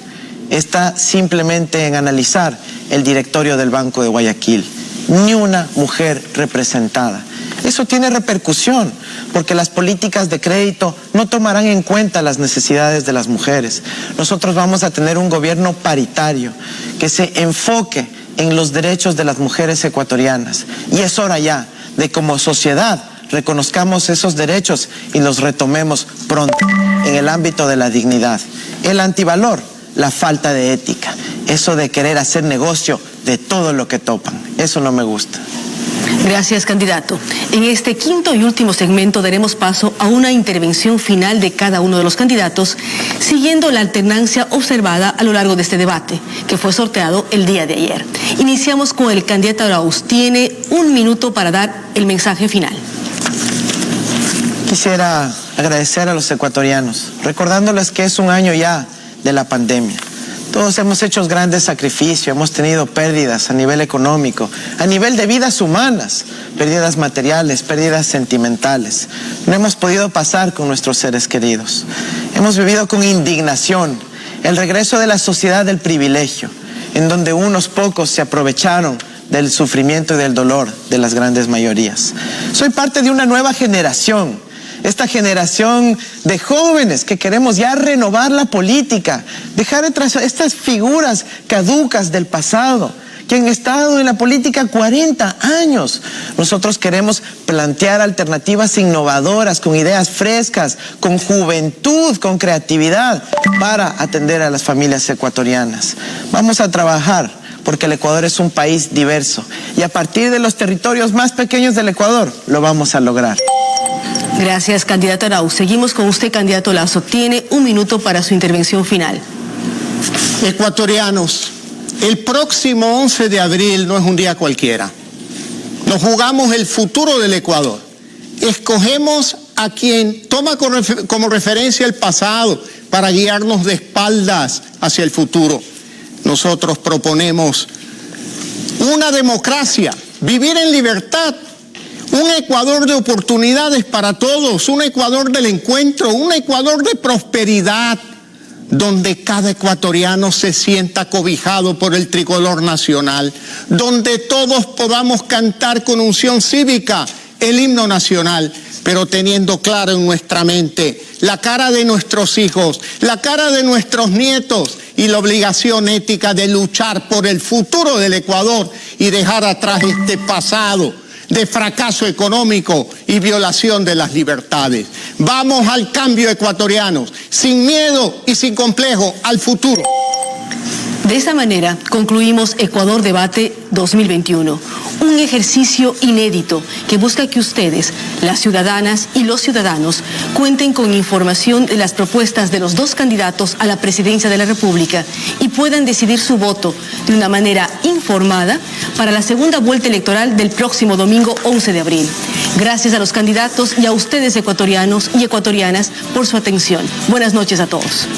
está simplemente en analizar el directorio del Banco de Guayaquil. Ni una mujer representada. Eso tiene repercusión, porque las políticas de crédito no tomarán en cuenta las necesidades de las mujeres. Nosotros vamos a tener un gobierno paritario que se enfoque en los derechos de las mujeres ecuatorianas. Y es hora ya de, como sociedad, reconozcamos esos derechos y los retomemos pronto en el ámbito de la dignidad. El antivalor, la falta de ética, eso de querer hacer negocio de todo lo que topan, eso no me gusta. Gracias, candidato. En este quinto y último segmento daremos paso a una intervención final de cada uno de los candidatos, siguiendo la alternancia observada a lo largo de este debate, que fue sorteado el día de ayer. Iniciamos con el candidato Arauz. Tiene 1 minuto para dar el mensaje final. Quisiera agradecer a los ecuatorianos, recordándoles que es un año ya de la pandemia. Todos hemos hecho grandes sacrificios, hemos tenido pérdidas a nivel económico, a nivel de vidas humanas, pérdidas materiales, pérdidas sentimentales. No hemos podido pasar con nuestros seres queridos. Hemos vivido con indignación el regreso de la sociedad del privilegio, en donde unos pocos se aprovecharon del sufrimiento y del dolor de las grandes mayorías. Soy parte de una nueva generación. Esta generación de jóvenes que queremos ya renovar la política, dejar atrás estas figuras caducas del pasado, que han estado en la política 40 años. Nosotros queremos plantear alternativas innovadoras, con ideas frescas, con juventud, con creatividad, para atender a las familias ecuatorianas. Vamos a trabajar porque el Ecuador es un país diverso y a partir de los territorios más pequeños del Ecuador lo vamos a lograr. Gracias, candidato Arauz. Seguimos con usted, candidato Lazo. Tiene 1 minuto para su intervención final. Ecuatorianos, el próximo 11 de abril no es un día cualquiera. Nos jugamos el futuro del Ecuador. Escogemos a quien toma como referencia el pasado para guiarnos de espaldas hacia el futuro. Nosotros proponemos una democracia, vivir en libertad, un Ecuador de oportunidades para todos, un Ecuador del encuentro, un Ecuador de prosperidad, donde cada ecuatoriano se sienta cobijado por el tricolor nacional, donde todos podamos cantar con unción cívica el himno nacional, pero teniendo claro en nuestra mente la cara de nuestros hijos, la cara de nuestros nietos y la obligación ética de luchar por el futuro del Ecuador y dejar atrás este pasado de fracaso económico y violación de las libertades. Vamos al cambio, ecuatorianos, sin miedo y sin complejo, al futuro. De esta manera concluimos Ecuador Debate 2021, un ejercicio inédito que busca que ustedes, las ciudadanas y los ciudadanos, cuenten con información de las propuestas de los dos candidatos a la presidencia de la República y puedan decidir su voto de una manera informada para la segunda vuelta electoral del próximo domingo 11 de abril. Gracias a los candidatos y a ustedes, ecuatorianos y ecuatorianas, por su atención. Buenas noches a todos.